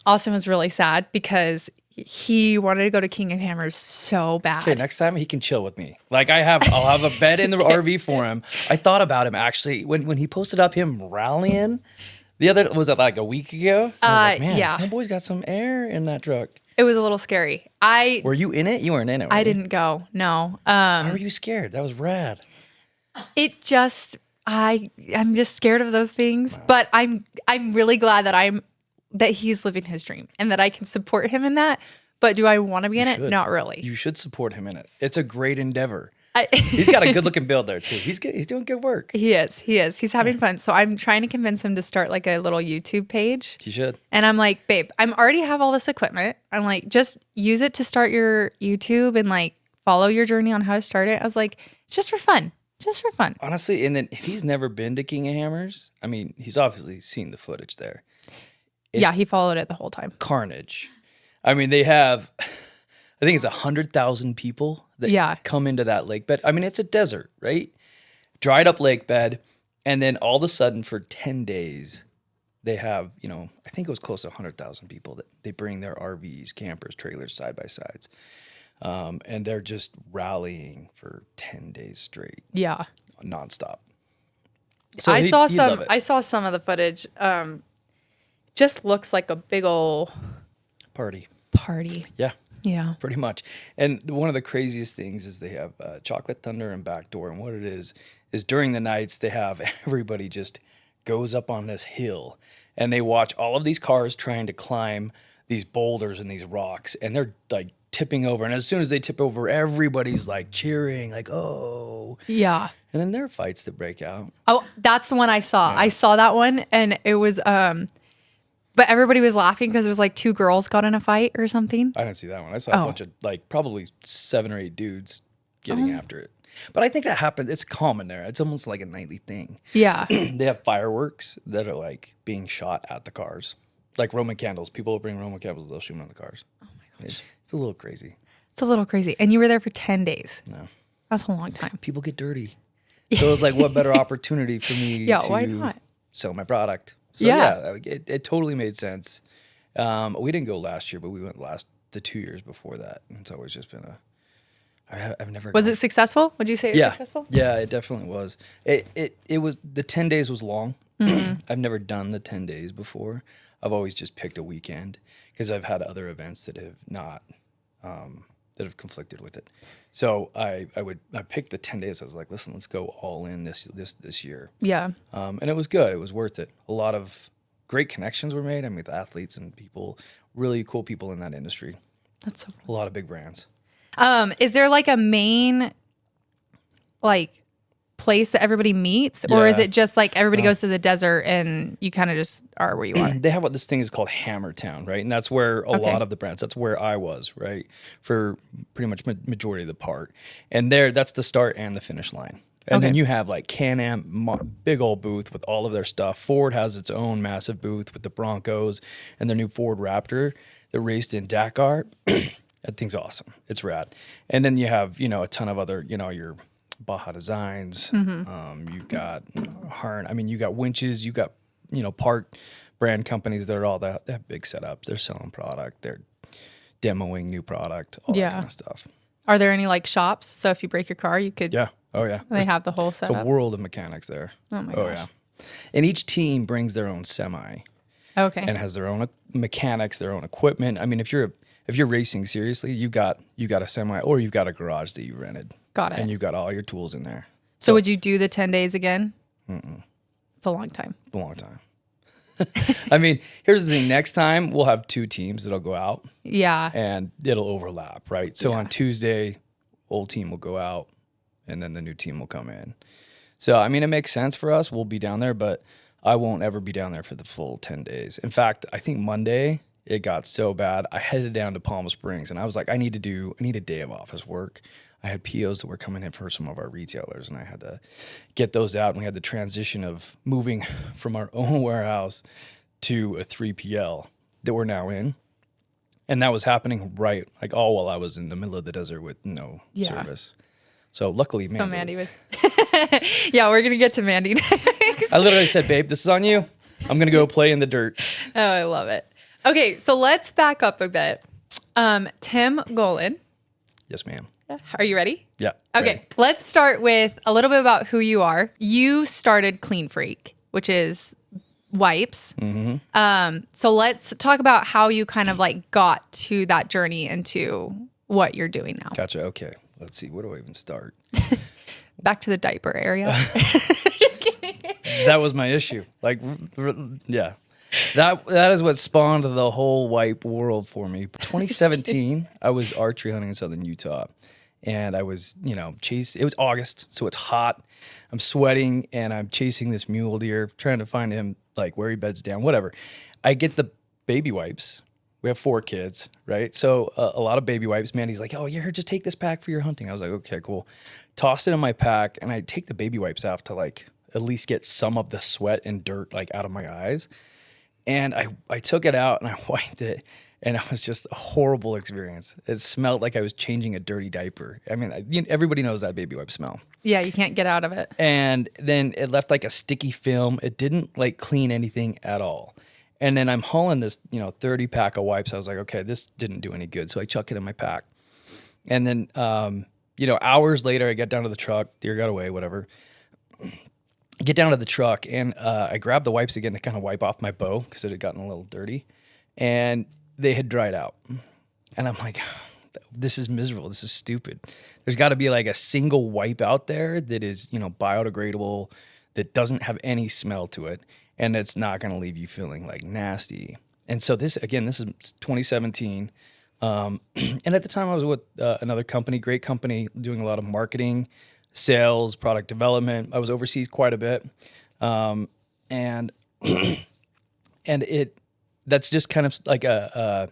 Austin was really sad because he wanted to go to King of Hammers so bad. Okay, next time he can chill with me. Like I'll have a bed in the RV for him. I thought about him actually when he posted up him rallying. Was it like a week ago? I was like, man, yeah. homeboy's got some air in that truck. It was a little scary. Were you in it? You weren't in it. I didn't go. No. Why were you scared? That was rad. It just I'm just scared of those things. Wow. But I'm really glad that he's living his dream and that I can support him in that. But do I want to be in it? Not really. You should support him in it. It's a great endeavor. He's got a good looking build there too. He's good. He's doing good work. He is. He's having fun. So I'm trying to convince him to start like a little YouTube page. He should. And I'm like, babe, already have all this equipment. I'm like, just use it to start your YouTube and like follow your journey on how to start it. I was like, it's just for fun. Just for fun. Honestly, and then if he's never been to King of Hammers, I mean, he's obviously seen the footage there. Yeah, he followed it the whole time. Carnage. I mean, they have, I think it's 100,000 people that come into that lake bed. I mean, it's a desert, right? Dried up lake bed. And then all of a sudden for 10 days, they have, I think it was close to 100,000 people that they bring their RVs, campers, trailers, side by sides. And they're just rallying for 10 days straight. Yeah. Nonstop. So I saw some of the footage. Just looks like a big old party. Yeah. Yeah. Pretty much. And one of the craziest things is they have Chocolate Thunder and Backdoor. And what it is during the nights, they have everybody just goes up on this hill and they watch all of these cars trying to climb these boulders and these rocks. And they're like tipping over. And as soon as they tip over, everybody's like cheering, like, oh. Yeah. And then there are fights that break out. Oh, that's the one I saw. Yeah. I saw that one and it was, but everybody was laughing because it was like two girls got in a fight or something. I didn't see that one. I saw a bunch of like probably 7 or 8 dudes getting after it. But I think that happens. It's common there. It's almost like a nightly thing. Yeah. They have fireworks that are like being shot at the cars. Like Roman candles. People will bring Roman candles. They'll shoot them on the cars. Oh my gosh. It's a little crazy. It's a little crazy. And you were there for 10 days. No. That's a long time. People get dirty. So it was like, what better opportunity for me to why not? Sell my product? So yeah, it totally made sense. We didn't go last year, but we went the 2 years before that. And it's always just been I've never. Was it successful? Would you say it was successful? Yeah, it definitely was. It was, the 10 days was long. Mm-hmm. I've never done the 10 days before. I've always just picked a weekend because I've had other events that have not, that have conflicted with it. So I picked the 10 days. I was like, listen, let's go all in this year. Yeah. And it was good. It was worth it. A lot of great connections were made. I mean, with athletes and people, really cool people in that industry. That's so cool. A lot of big brands. Is there like a main, like, place that everybody meets, or is it just like everybody goes to the desert and you kind of just are where you are? They have what this thing is called Hammertown, right? And that's where a lot of the brands, that's where I was, right? For pretty much majority of the part. And that's the start and the finish line. And then you have like Can-Am, big old booth with all of their stuff. Ford has its own massive booth with the Broncos and their new Ford Raptor that raced in Dakar. That thing's awesome. It's rad. And then you have, a ton of other, your Baja Designs. Mm-hmm. You've got Harn. I mean, you got winches. You got, part brand companies that are all that. They have big setups. They're selling product. They're demoing new product. All that kind of stuff. Are there any like shops? So if you break your car, you could. Yeah. Oh yeah. They have the whole setup. The world of mechanics there. Oh my gosh. Yeah. And each team brings their own semi. Okay. And has their own mechanics, their own equipment. I mean, if you're racing seriously, you got a semi or you've got a garage that you rented. Got it. And you've got all your tools in there. So would you do the 10 days again? It's a long time. It's a long time. I mean, here's the thing. Next time, we'll have 2 teams that'll go out. Yeah. And it'll overlap, right? So on Tuesday, old team will go out, and then the new team will come in. So, I mean, it makes sense for us. We'll be down there, but I won't ever be down there for the full 10 days. In fact, I think Monday, it got so bad, I headed down to Palm Springs, and I was like, I need a day of office work. I had POs that were coming in for some of our retailers, and I had to get those out. And we had the transition of moving from our own warehouse to a 3PL that we're now in. And that was happening all while I was in the middle of the desert with no service. So luckily, Mandy was... Yeah, we're going to get to Mandy next. I literally said, babe, this is on you. I'm going to go play in the dirt. Oh, I love it. Okay, so let's back up a bit. Tim Goalen. Yes, ma'am. Are you ready? Yeah. Okay, ready. let's start with a little bit about who you are. You started Klean Freak, which is wipes. Mm-hmm. So let's talk about how you kind of like got to that journey into what you're doing now. Gotcha. Okay. Let's see. Where do I even start? Back to the diaper area. Just kidding. That was my issue. Like, yeah. That is what spawned the whole wipe world for me. 2017, I was archery hunting in southern Utah. And I was, chasing. It was August, so it's hot. I'm sweating, and I'm chasing this mule deer, trying to find him, like, where he beds down, whatever. I get the baby wipes. We have 4 kids, right? So a lot of baby wipes. Mandy's like, oh, here, just take this pack for your hunting. I was like, okay, cool. Tossed it in my pack, and I take the baby wipes off to, like, at least get some of the sweat and dirt, like, out of my eyes. And I took it out, and I wiped it. And it was just a horrible experience. It smelled like I was changing a dirty diaper. I mean, everybody knows that baby wipe smell. Yeah, you can't get out of it. And then it left like a sticky film. It didn't like clean anything at all. And then I'm hauling this, 30 pack of wipes. I was like, okay, this didn't do any good. So I chuck it in my pack. And then, hours later, I get down to the truck. Deer got away, whatever. Get down to the truck, and I grab the wipes again to kind of wipe off my bow because it had gotten a little dirty. And they had dried out. And I'm like, this is miserable. This is stupid. There's got to be like a single wipe out there that is, biodegradable, that doesn't have any smell to it, and it's not going to leave you feeling like nasty. And so this is 2017. And at the time I was with another company, great company, doing a lot of marketing, sales, product development. I was overseas quite a bit. And that's just kind of like an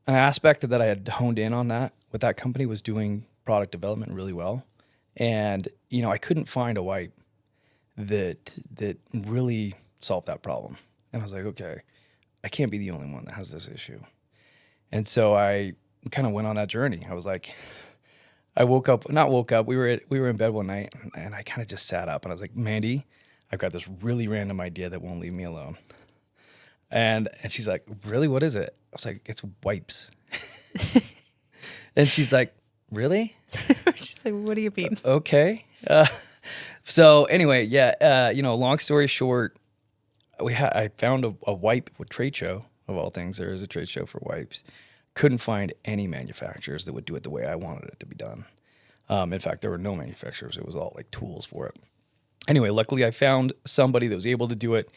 aspect that I had honed in on that with that company, was doing product development really well. And, I couldn't find a wipe that really solved that problem. And I was like, okay, I can't be the only one that has this issue. And so I kind of went on that journey. I was like, we were in bed one night, and I kind of just sat up and I was like, Mandy, I've got this really random idea that won't leave me alone. And she's like, really? What is it? I was like, it's wipes. And she's like, really? She's like, what do you mean? Okay. So anyway, yeah, long story short, I found a wipe trade show, of all things. There is a trade show for wipes. Couldn't find any manufacturers that would do it the way I wanted it to be done. In fact, there were no manufacturers. It was all like tools for it. Anyway, luckily I found somebody that was able to do it.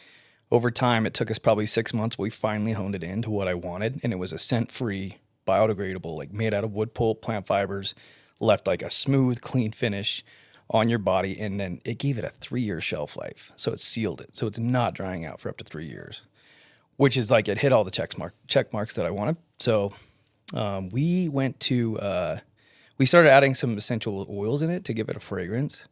Over time, it took us probably 6 months, but we finally honed it into what I wanted. And it was a scent-free, biodegradable, like made out of wood pulp, plant fibers, left like a smooth, clean finish on your body. And then it gave it a 3-year shelf life. So it sealed it. So it's not drying out for up to 3 years, which is like it hit all the check marks that I wanted. So we started adding some essential oils in it to give it a fragrance.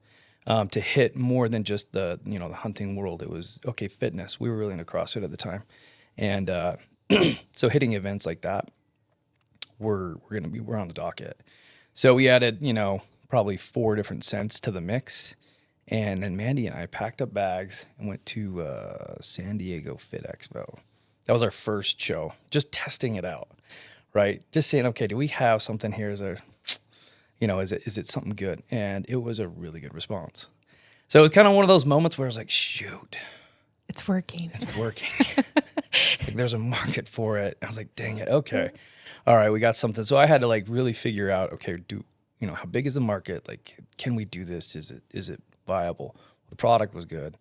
To hit more than just the hunting world. It was, okay, fitness. We were really into CrossFit at the time. And so hitting events like that, we're on the docket. So we added, probably 4 different scents to the mix. And then Mandy and I packed up bags and went to San Diego Fit Expo. That was our first show, just testing it out, right? Just saying, okay, do we have something here? Is it something good? And it was a really good response. So it was kind of one of those moments where I was like, shoot. It's working. Like, there's a market for it. I was like, dang it. Okay. All right. We got something. So I had to like really figure out, okay, how big is the market? Like, can we do this? Is it viable? The product was good,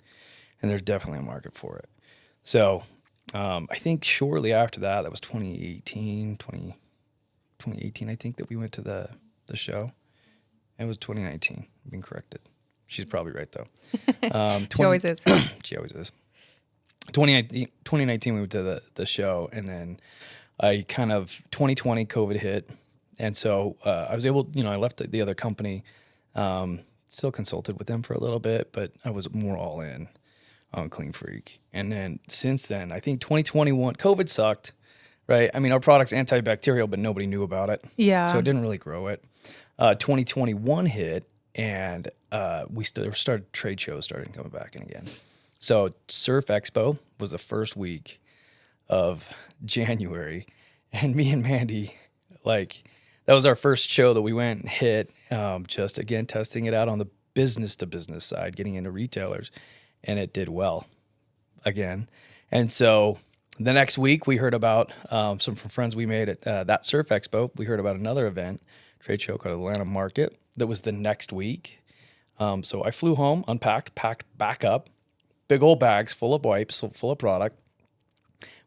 and there's definitely a market for it. So I think shortly after that was 2018, I think, that we went to the show. It was 2019. I've been corrected. She's probably right, though. She always is. She always is. 2019, we went to the show, and then 2020, COVID hit. And so I was able, I left the other company, still consulted with them for a little bit, but I was more all in on Klean Freak. And then since then, I think 2021, COVID sucked, right? I mean, our product's antibacterial, but nobody knew about it. Yeah. So it didn't really grow it. 2021 hit, and we started trade shows started coming back in again. So Surf Expo was the first week of January, and me and Mandy, like, that was our first show that we went and hit, just again testing it out on the business to business side, getting into retailers, and it did well again. And so the next week we heard about some friends we made at that Surf Expo. We heard about another event, trade show called Atlanta Market, that was the next week. So I flew home, unpacked, packed back up, big old bags full of wipes, full of product.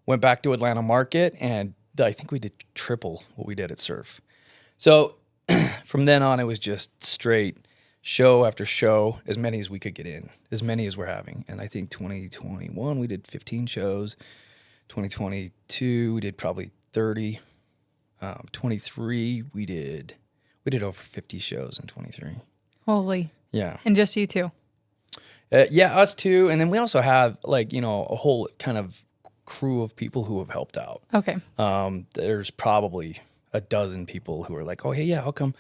Went back to Atlanta Market, and I think we did triple what we did at Surf. So from then on, it was just straight show after show, as many as we could get in, as many as we're having. And I think 2021, we did 15 shows. 2022, we did probably 30. 23, we did over 50 shows in 23. Holy. Yeah. And just you two? Yeah, us two. And then we also have, like, a whole kind of crew of people who have helped out. Okay. There's probably a dozen people who are like, oh, hey, yeah, I'll come,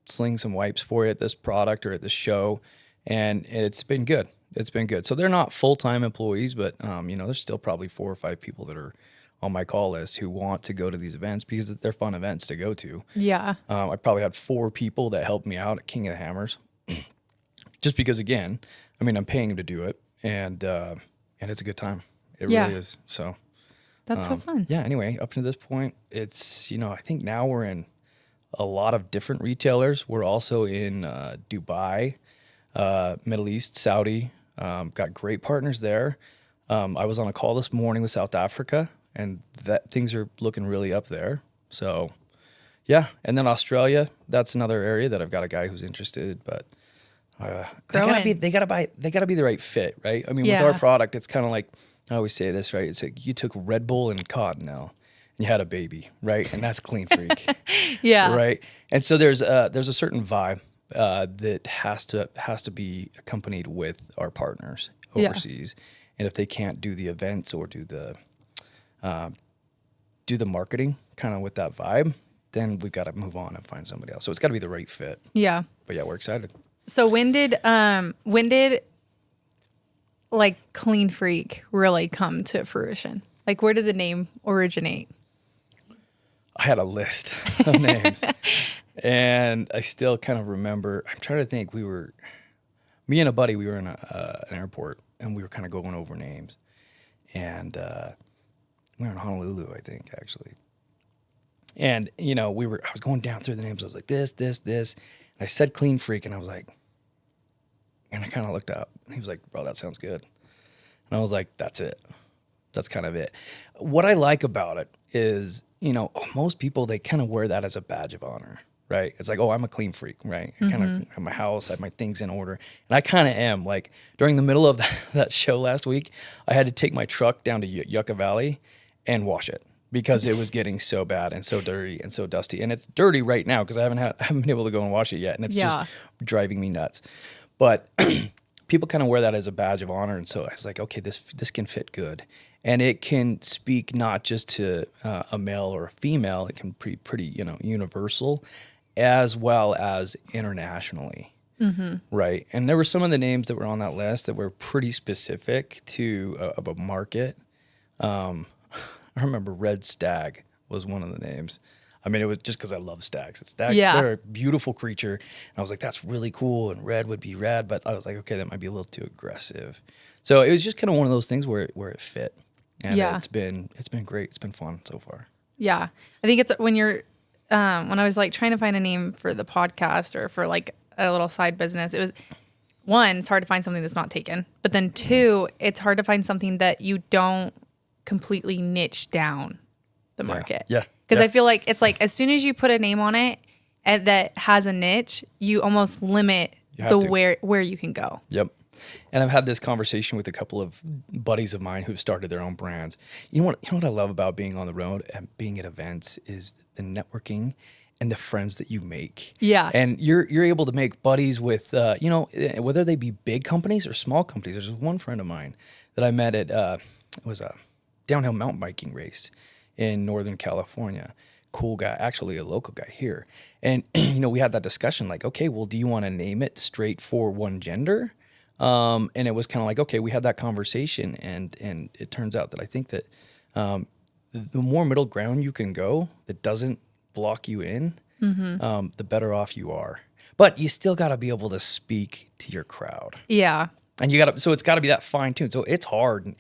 sling some wipes for you at this product or at this show. And it's been good. It's been good. So they're not full-time employees, but, there's still probably 4 or 5 people that are on my call list who want to go to these events because they're fun events to go to. Yeah. I probably had 4 people that helped me out at King of the Hammers. Just because, again, I'm paying them to do it, and it's a good time. It really is. So that's so fun. Yeah. Anyway, up to this point, it's I think now we're in a lot of different retailers. We're also in Dubai, Middle East, Saudi. Got great partners there. I was on a call this morning with South Africa, and that things are looking really up there. So yeah, and then Australia. That's another area that I've got a guy who's interested, but. They gotta be the right fit, right? With our product, it's kind of like, I always say this, right? It's like you took Red Bull and Cottonelle and you had a baby, right? And that's Klean Freak. Yeah. Right. And so there's a certain vibe that has to be accompanied with our partners overseas. And if they can't do the events or do the marketing kind of with that vibe, then we've got to move on and find somebody else. So it's got to be the right fit. Yeah. But yeah, we're excited. So when did like Klean Freak really come to fruition? Like, where did the name originate? I had a list of names, and I still kind of remember. I'm trying to think. Me and a buddy, we were in an airport, and we were kind of going over names, and we were in Honolulu, I think, actually. And I was going down through the names. I was like, this. I said Klean Freak, and I was like, and I kind of looked up, and he was like, bro, that sounds good. And I was like, that's it. That's kind of it. What I like about it is, most people, they kind of wear that as a badge of honor, right? It's like, oh, I'm a clean freak, right? I kind of have my house, I have my things in order. And I kind of am. Like, during the middle of that show last week, I had to take my truck down to Yucca Valley and wash it, because it was getting so bad and so dirty and so dusty. And it's dirty right now because I haven't been able to go and wash it yet. And it's just driving me nuts. But people kind of wear that as a badge of honor. And so I was like, okay, this can fit good. And it can speak not just to a male or a female. It can be pretty universal, as well as internationally. Mm-hmm. Right. And there were some of the names that were on that list that were pretty specific to a market. I remember Red Stag was one of the names. It was just because I love stags. They're a beautiful creature. And I was like, that's really cool. And red would be rad. But I was like, okay, that might be a little too aggressive. So it was just kind of one of those things where it fit. And it's been great. It's been fun so far. Yeah. I think it's when you're, when I was like trying to find a name for the podcast or for like a little side business, it was, one, it's hard to find something that's not taken. But then 2, it's hard to find something that you don't completely niche down the market. Yeah. Because I feel like it's like as soon as you put a name on it and that has a niche, you almost limit where you can go. Yep. And I've had this conversation with a couple of buddies of mine who've started their own brands. You know what I love about being on the road and being at events is the networking and the friends that you make. Yeah. And you're able to make buddies with whether they be big companies or small companies. There's one friend of mine that I met at it was a downhill mountain biking race in Northern California. Cool guy, actually a local guy here. And, we had that discussion like, okay, well, do you want to name it straight for one gender? And it was kind of like, okay, we had that conversation, and it turns out that I think that the more middle ground you can go that doesn't block you in, the better off you are. But you still got to be able to speak to your crowd. Yeah. And so it's got to be that fine tuned. So it's hard.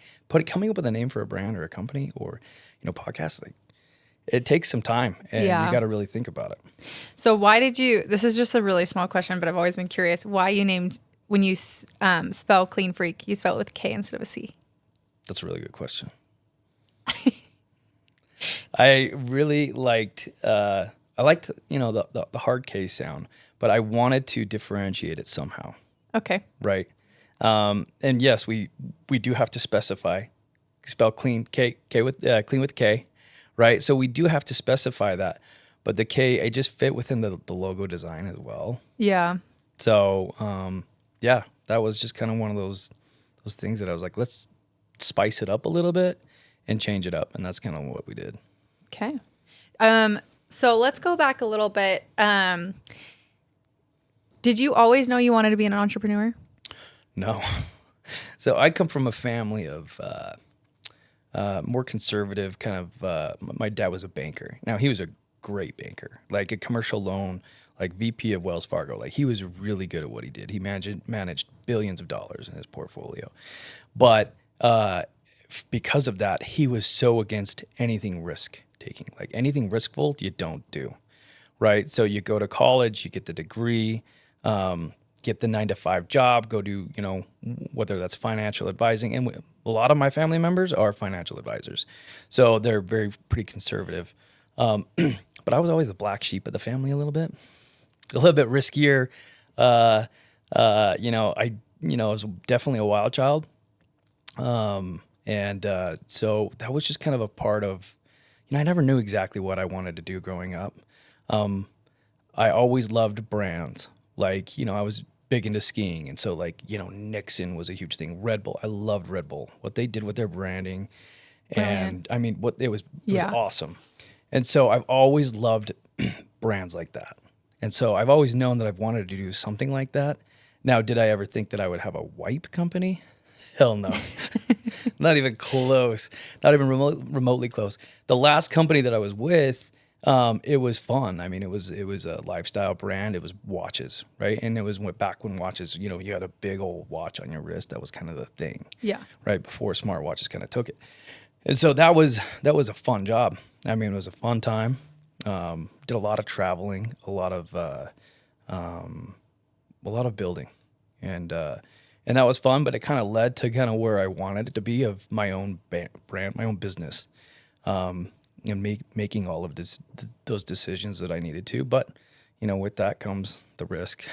Coming up with a name for a brand or a company or, podcast, like, it takes some time, and you got to really think about it. So why did this is just a really small question, but I've always been curious why you named, when you spell Klean Freak, you spell it with a K instead of a C. That's a really good question. I really liked, the hard K sound, but I wanted to differentiate it somehow. Okay. Right. And yes, we do have to specify, spell clean, clean with K, right? So we do have to specify that, but the K, it just fit within the logo design as well. Yeah. So, that was just kind of one of those things that I was like, let's spice it up a little bit and change it up. And that's kind of what we did. Okay. So let's go back a little bit. Did you always know you wanted to be an entrepreneur? No. So I come from a family of more conservative kind of, my dad was a banker. Now, he was a great banker, like a commercial loan, like VP of Wells Fargo. Like, he was really good at what he did. He managed billions of dollars in his portfolio. But because of that, he was so against anything risk taking. Like, anything riskful, you don't do, right? So you go to college, you get the degree, get the 9-to-5 job, go do, whether that's financial advising. And a lot of my family members are financial advisors. So they're pretty conservative. But I was always the black sheep of the family a little bit riskier. I was definitely a wild child. So that was just kind of a part of, I never knew exactly what I wanted to do growing up. I always loved brands. Like, I was big into skiing. And so, like, Nixon was a huge thing. Red Bull. I loved Red Bull, what they did with their branding. And I mean, it was awesome. And so I've always loved brands like that. And so I've always known that I've wanted to do something like that. Now, did I ever think that I would have a wipe company? Hell no. Not even close. Not even remotely close. The last company that I was with, it was fun. I mean, it was a lifestyle brand. It was watches, right? And it was back when watches, you had a big old watch on your wrist. That was kind of the thing. Yeah. Right before smartwatches kind of took it. And so that was a fun job. I mean, it was a fun time. Did a lot of traveling, a lot of building, and that was fun. But it kind of led to kind of where I wanted it to be, of my own brand, my own business, and making all of those decisions that I needed to. But with that comes the risk.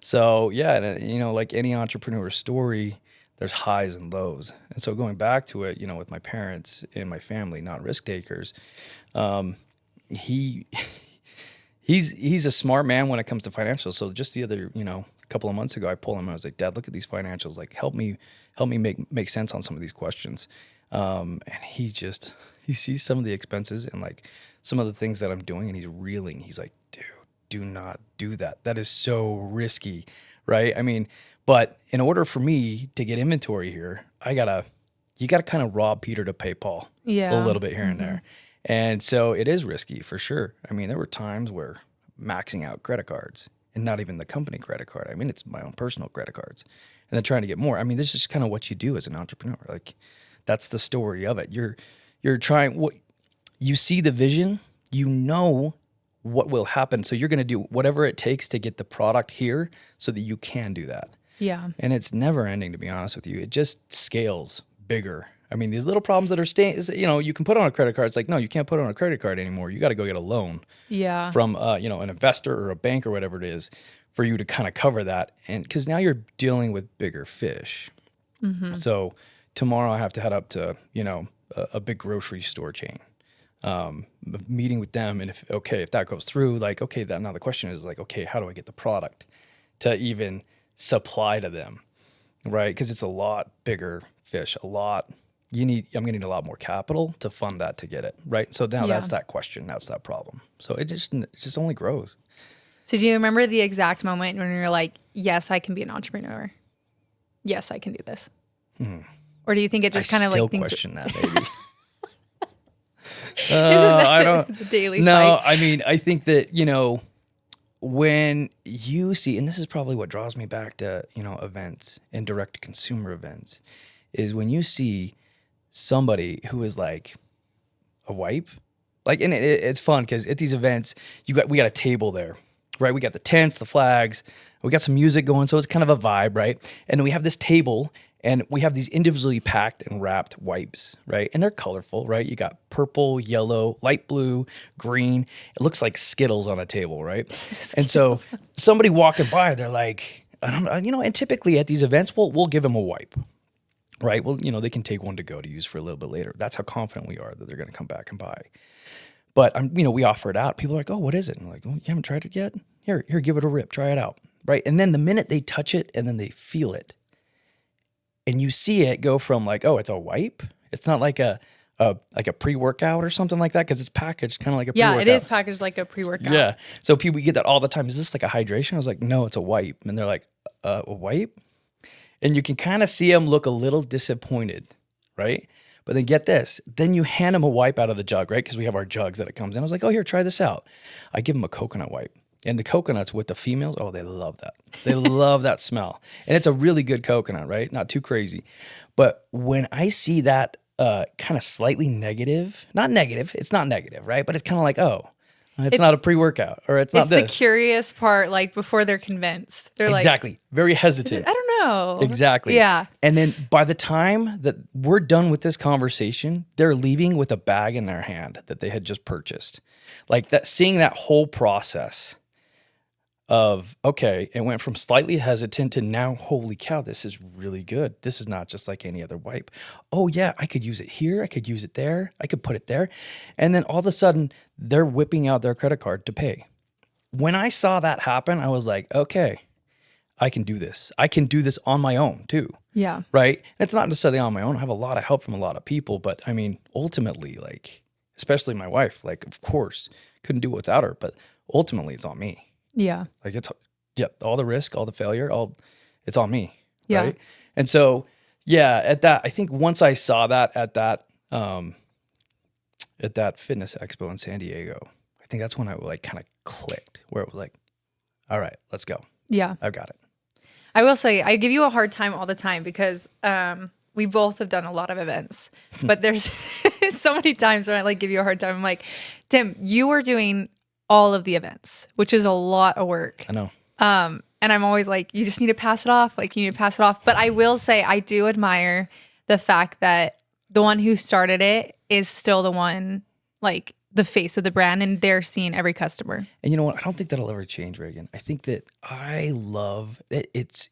So yeah, like any entrepreneur story, there's highs and lows. And so going back to it, with my parents and my family, not risk takers, he's a smart man when it comes to financials. So just the other, a couple of months ago, I pulled him. I was like, Dad, look at these financials. Like, help me make sense on some of these questions. And he sees some of the expenses and like some of the things that I'm doing, and he's reeling. He's like, dude, do not do that. That is so risky, right? I mean, but in order for me to get inventory here, you gotta kind of rob Peter to pay Paul a little bit here and there. And so it is risky for sure. I mean, there were times where maxing out credit cards, and not even the company credit card. I mean, it's my own personal credit cards, and then trying to get more. I mean, this is just kind of what you do as an entrepreneur. Like, that's the story of it. You're trying, you see the vision, what will happen. So you're going to do whatever it takes to get the product here so that you can do that. Yeah. And it's never ending, to be honest with you. It just scales bigger. I mean, these little problems that are staying, you can put on a credit card. It's like, no, you can't put on a credit card anymore. You got to go get a loan from, an investor or a bank or whatever it is for you to kind of cover that. And because now you're dealing with bigger fish. Mm-hmm. So tomorrow I have to head up to, a big grocery store chain, meeting with them. And if that goes through, like, now the question is like, how do I get the product to even supply to them? Right. Because it's a lot bigger fish, I'm going to need a lot more capital to fund that to get it. Right. So now that's that question. That's that problem. So it just only grows. So do you remember the exact moment when you're like, yes, I can be an entrepreneur? yes, I can do this? Or do you think it just kind of like things? I still question that, baby. I don't. The daily no, fight? I mean, I think that, when you see, and this is probably what draws me back to, events and direct consumer events, is when you see somebody who is like a wipe, like, and it's fun because at these events, we got a table there, right? We got the tents, the flags, we got some music going, so it's kind of a vibe, right? And then we have this table, and we have these individually packed and wrapped wipes, right? And they're colorful, right? You got purple, yellow, light blue, green. It looks like Skittles on a table, right? And so somebody walking by, they're like, I don't know, and typically at these events, we'll give them a wipe, right? Well, they can take one to go to use for a little bit later. That's how confident we are that they're going to come back and buy. But, we offer it out. People are like, oh, what is it? And I'm like, oh, you haven't tried it yet? Here, give it a rip. Try it out, right? And then the minute they touch it and then they feel it, and you see it go from like, oh, it's a wipe. It's not like a pre-workout or something like that because it's packaged kind of like a pre-workout. Yeah, it is packaged like a pre-workout. Yeah. So people get that all the time. Is this like a hydration? I was like, no, it's a wipe. And they're like, a wipe? And you can kind of see them look a little disappointed, right? But then get this. Then you hand them a wipe out of the jug, right? Because we have our jugs that it comes in. I was like, oh, here, try this out. I give them a coconut wipe. And the coconuts with the females, oh, they love that. They love that smell. And it's a really good coconut, right? Not too crazy. But when I see that kind of slightly negative, not negative, it's not negative, right? But it's kind of like, oh, it's not a pre-workout or it's not this. It's the curious part, like before they're convinced. They're exactly. Very hesitant. I don't know. Exactly. Yeah. And then by the time that we're done with this conversation, they're leaving with a bag in their hand that they had just purchased. Like that, seeing that whole process of, okay, it went from slightly hesitant to now, holy cow, this is really good. This is not just like any other wipe. Oh yeah, I could use it here. I could use it there. I could put it there. And then all of a sudden they're whipping out their credit card to pay. When I saw that happen, I was like, okay, I can do this. I can do this on my own too. Yeah. Right. And it's not necessarily on my own. I have a lot of help from a lot of people, but I mean, ultimately, like, especially my wife, like, of course, couldn't do it without her, but ultimately it's on me. Yeah. Like all the risk, all the failure, it's on me. Yeah. Right. And so, yeah, I think once I saw that at that fitness expo in San Diego, I think that's when I like kind of clicked where it was like, all right, let's go. Yeah. I've got it. I will say, I give you a hard time all the time because we both have done a lot of events, but there's so many times when I like give you a hard time. I'm like, Tim, you were doing all of the events, which is a lot of work. I know. And I'm always like, you just need to pass it off. Like, you need to pass it off. But I will say, I do admire the fact that the one who started it is still the one, like, the face of the brand, and they're seeing every customer. And you know what? I don't think that'll ever change, Raeyne. I think that I love that it's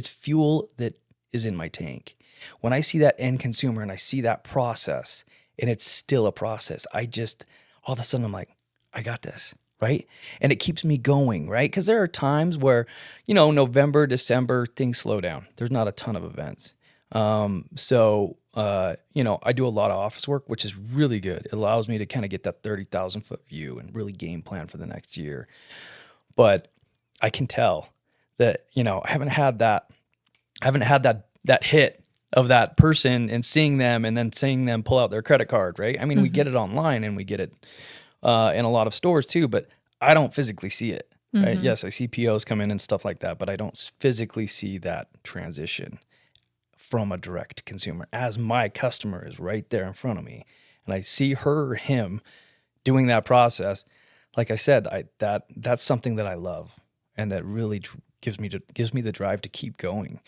fuel that is in my tank. When I see that end consumer and I see that process, and it's still a process, I just, all of a sudden I'm like, I got this, right? And it keeps me going, right? Because there are times where, November, December, things slow down. There's not a ton of events. So I do a lot of office work, which is really good. It allows me to kind of get that 30,000 foot view and really game plan for the next year. But I can tell that, I haven't had that hit of that person and seeing them and then seeing them pull out their credit card, right? I mean, we get it online and we get it in a lot of stores too, but I don't physically see it. Right? Mm-hmm. Yes, I see POs come in and stuff like that, but I don't physically see that transition from a direct consumer as my customer is right there in front of me. And I see her or him doing that process. Like I said, that's something that I love and that really gives me the drive to keep going.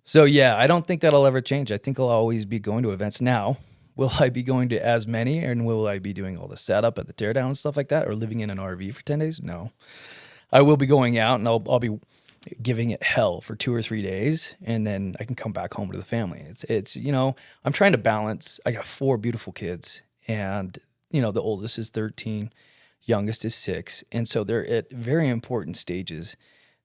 So yeah, I don't think that'll ever change. I think I'll always be going to events. Now, will I be going to as many, and will I be doing all the setup at the teardown and stuff like that, or living in an RV for 10 days? No. I will be going out, and I'll be giving it hell for 2 or 3 days, and then I can come back home to the family. It's I'm trying to balance. I got 4 beautiful kids, and the oldest is 13, youngest is 6, and so they're at very important stages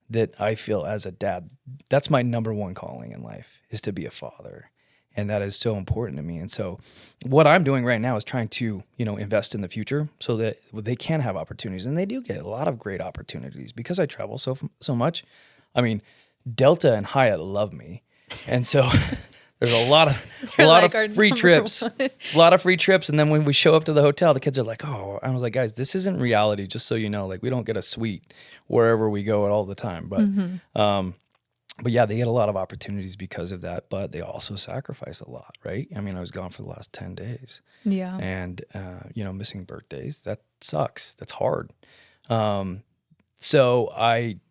that I feel as a dad, that's my number one calling in life, is to be a father. And that is so important to me. And so what I'm doing right now is trying to, invest in the future so that they can have opportunities. And they do get a lot of great opportunities because I travel so much. I mean, Delta and Hyatt love me. And so there's a lot of free trips, a lot of free trips. And then when we show up to the hotel, the kids are like, oh, I was like, guys, this isn't reality. Just so you know, like we don't get a suite wherever we go all the time. But yeah, they get a lot of opportunities because of that, but they also sacrifice a lot, right? I mean, I was gone for the last 10 days. Yeah. And, missing birthdays, that sucks. That's hard. So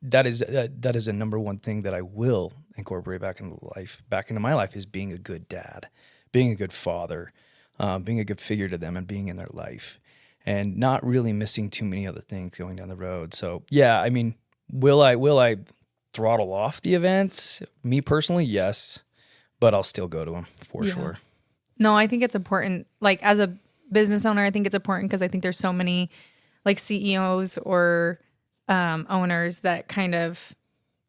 that is a number one thing that I will incorporate back into my life is being a good dad, being a good father, being a good figure to them and being in their life and not really missing too many other things going down the road. So yeah, I mean, will I throttle off the events? Me personally, yes, but I'll still go to them for sure. No, I think it's important. Like as a business owner, I think it's important because I think there's so many like CEOs or owners that kind of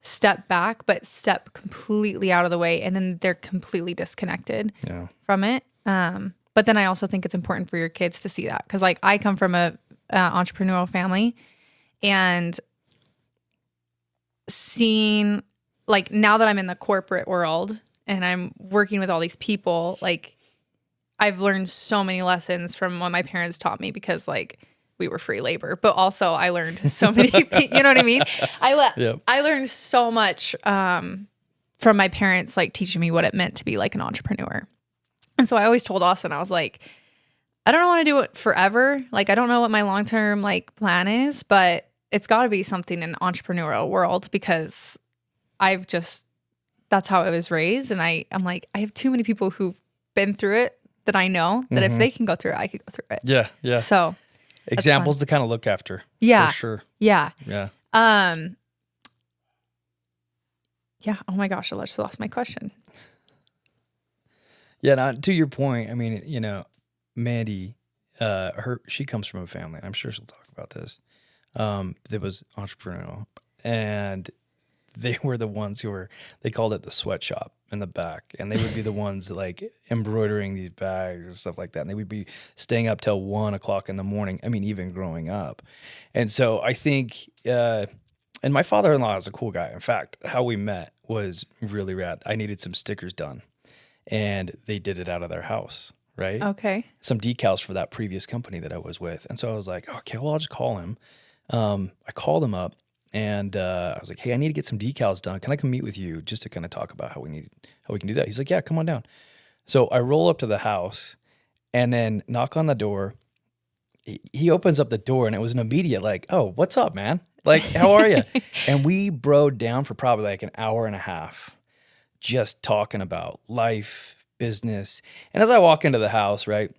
step back, but step completely out of the way, and then they're completely disconnected from it. But then I also think it's important for your kids to see that because like I come from a entrepreneurial family, and seeing like now that I'm in the corporate world and I'm working with all these people, like I've learned so many lessons from what my parents taught me because like we were free labor, but also I learned so many, you know what I mean? I learned so much from my parents, like teaching me what it meant to be like an entrepreneur. And so I always told Austin, I was like, I don't want to do it forever. Like, I don't know what my long-term like plan is, but it's got to be something in the entrepreneurial world because that's how I was raised. And I'm like, I have too many people who've been through it that I know that if they can go through it, I could go through it. Yeah. Yeah. So examples to kind of look after. Yeah. For sure. Yeah. Yeah. Yeah. Oh my gosh. I just lost my question. Yeah. Now, to your point, I mean, Mandy, she comes from a family, I'm sure she'll talk about this, that was entrepreneurial, and they were the ones they called it the sweatshop in the back, and they would be the ones like embroidering these bags and stuff like that, and they would be staying up till 1 o'clock in the morning. I mean, even growing up. And so I think, and my father-in-law is a cool guy. In fact, how we met was really rad. I needed some stickers done, and they did it out of their house. Right? Okay. Some decals for that previous company that I was with. And so I was like, okay, well, I'll just call him. I called him up and I was like, hey, I need to get some decals done. Can I come meet with you just to kind of talk about how we can do that? He's like, yeah, come on down. So I roll up to the house and then knock on the door. He opens up the door and it was an immediate like, oh, what's up, man? Like, how are you? And we broed down for probably like an hour and a half just talking about life, business. And as I walk into the house, right,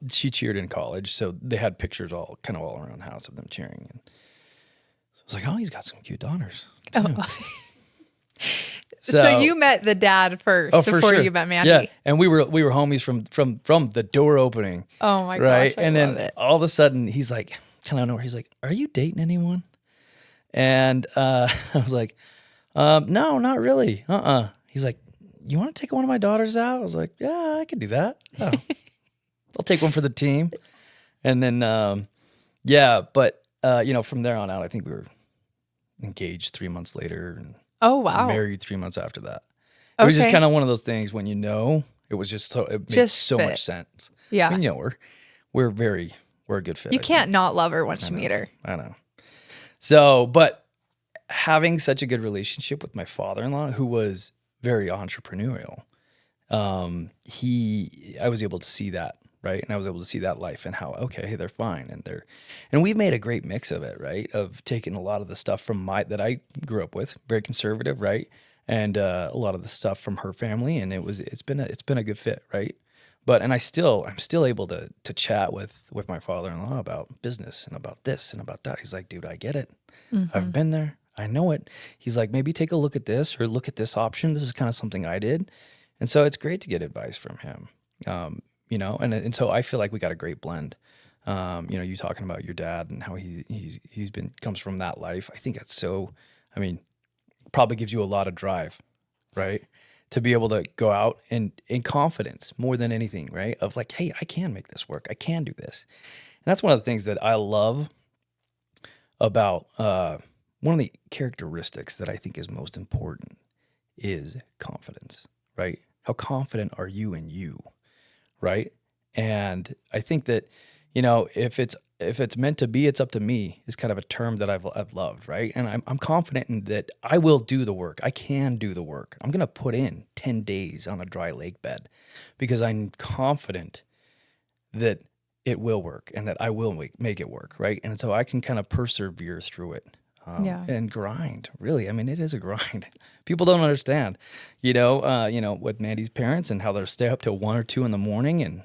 she cheered in college, so they had pictures all around the house of them cheering. And so I was like, oh, he's got some cute daughters. Oh. So you met the dad first before you met Mandy. Yeah, and we were homies from the door opening. Oh my gosh, right? I and love then it. all of a sudden he's like, kind of nowhere, he's like, are you dating anyone? And I was like, no, not really. He's like, you want to take one of my daughters out? I was like, yeah, I could do that. Oh. I'll take one for the team. And then, but from there on out, I think we were engaged 3 months later. And oh, wow. Married 3 months after that. It was just kind of one of those things when it was just it made so much sense. Yeah. I mean, we're a good fit. You can't not love her once you meet her. I know. So, but having such a good relationship with my father-in-law, who was very entrepreneurial, I was able to see that, right? And I was able to see that life and how, okay, they're fine. And we've made a great mix of it, right? Of taking a lot of the stuff from that I grew up with, very conservative, right? And a lot of the stuff from her family, and it's been a good fit, right? But I'm still able to chat with my father-in-law about business and about this and about that. He's like, dude, I get it. Mm-hmm. I've been there. I know it. He's like, maybe take a look at this or look at this option. This is kind of something I did. And so it's great to get advice from him, and so I feel like we got a great blend. You talking about your dad and how comes from that life. I think that's probably gives you a lot of drive, right? To be able to go out and in confidence more than anything, right? Of like, hey, I can make this work. I can do this. And that's one of the things that I love about one of the characteristics that I think is most important is confidence, right? How confident are you in you, right? And I think that, if it's meant to be, it's up to me is kind of a term that I've loved, right? And I'm confident in that I will do the work. I can do the work. I'm going to put in 10 days on a dry lake bed because I'm confident that it will work and that I will make it work, right? And so I can kind of persevere through it and grind. Really, I mean, it is a grind. People don't understand, with Mandy's parents and how they'll stay up till 1 or 2 in the morning, and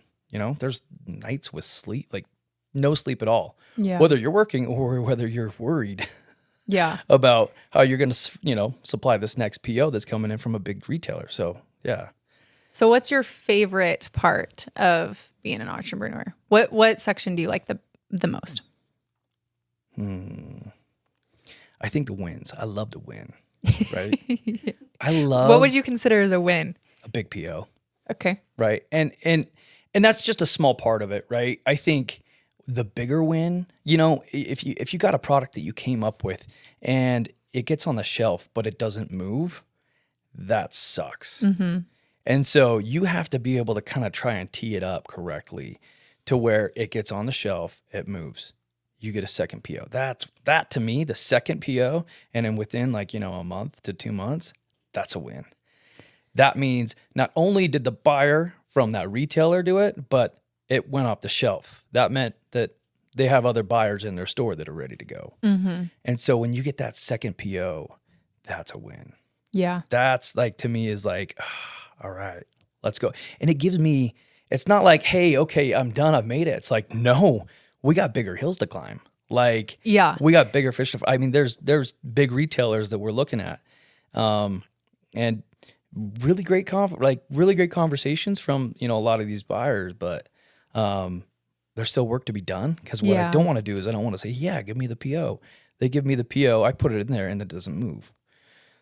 there's nights with sleep, like no sleep at all. Yeah. Whether you're working or whether you're worried. Yeah. About how you're going to, supply this next PO that's coming in from a big retailer. So yeah. So what's your favorite part of being an entrepreneur? What section do you like the most? I think the wins. I love to win, right? Yeah. What would you consider the win? A big PO. Okay. Right. And that's just a small part of it, right? I think the bigger win, if you got a product that you came up with and it gets on the shelf, but it doesn't move, that sucks. Mm-hmm. And so you have to be able to kind of try and tee it up correctly to where it gets on the shelf, it moves. You get a second PO. That to me, the second PO, and then within a month to 2 months, that's a win. That means not only did the buyer from that retailer do it, but it went off the shelf. That meant that they have other buyers in their store that are ready to go. Mm-hmm. And so when you get that second PO, that's a win. Yeah. That's to me is all right, let's go. And it gives me, it's not like, hey, okay, I'm done, I've made it. It's like, no, we got bigger hills to climb. We got bigger fish to fry. I mean, there's big retailers that we're looking at. And really great conversations from, a lot of these buyers, but there's still work to be done, because what I don't want to do is I don't want to say, yeah, give me the PO. They give me the PO, I put it in there, and it doesn't move.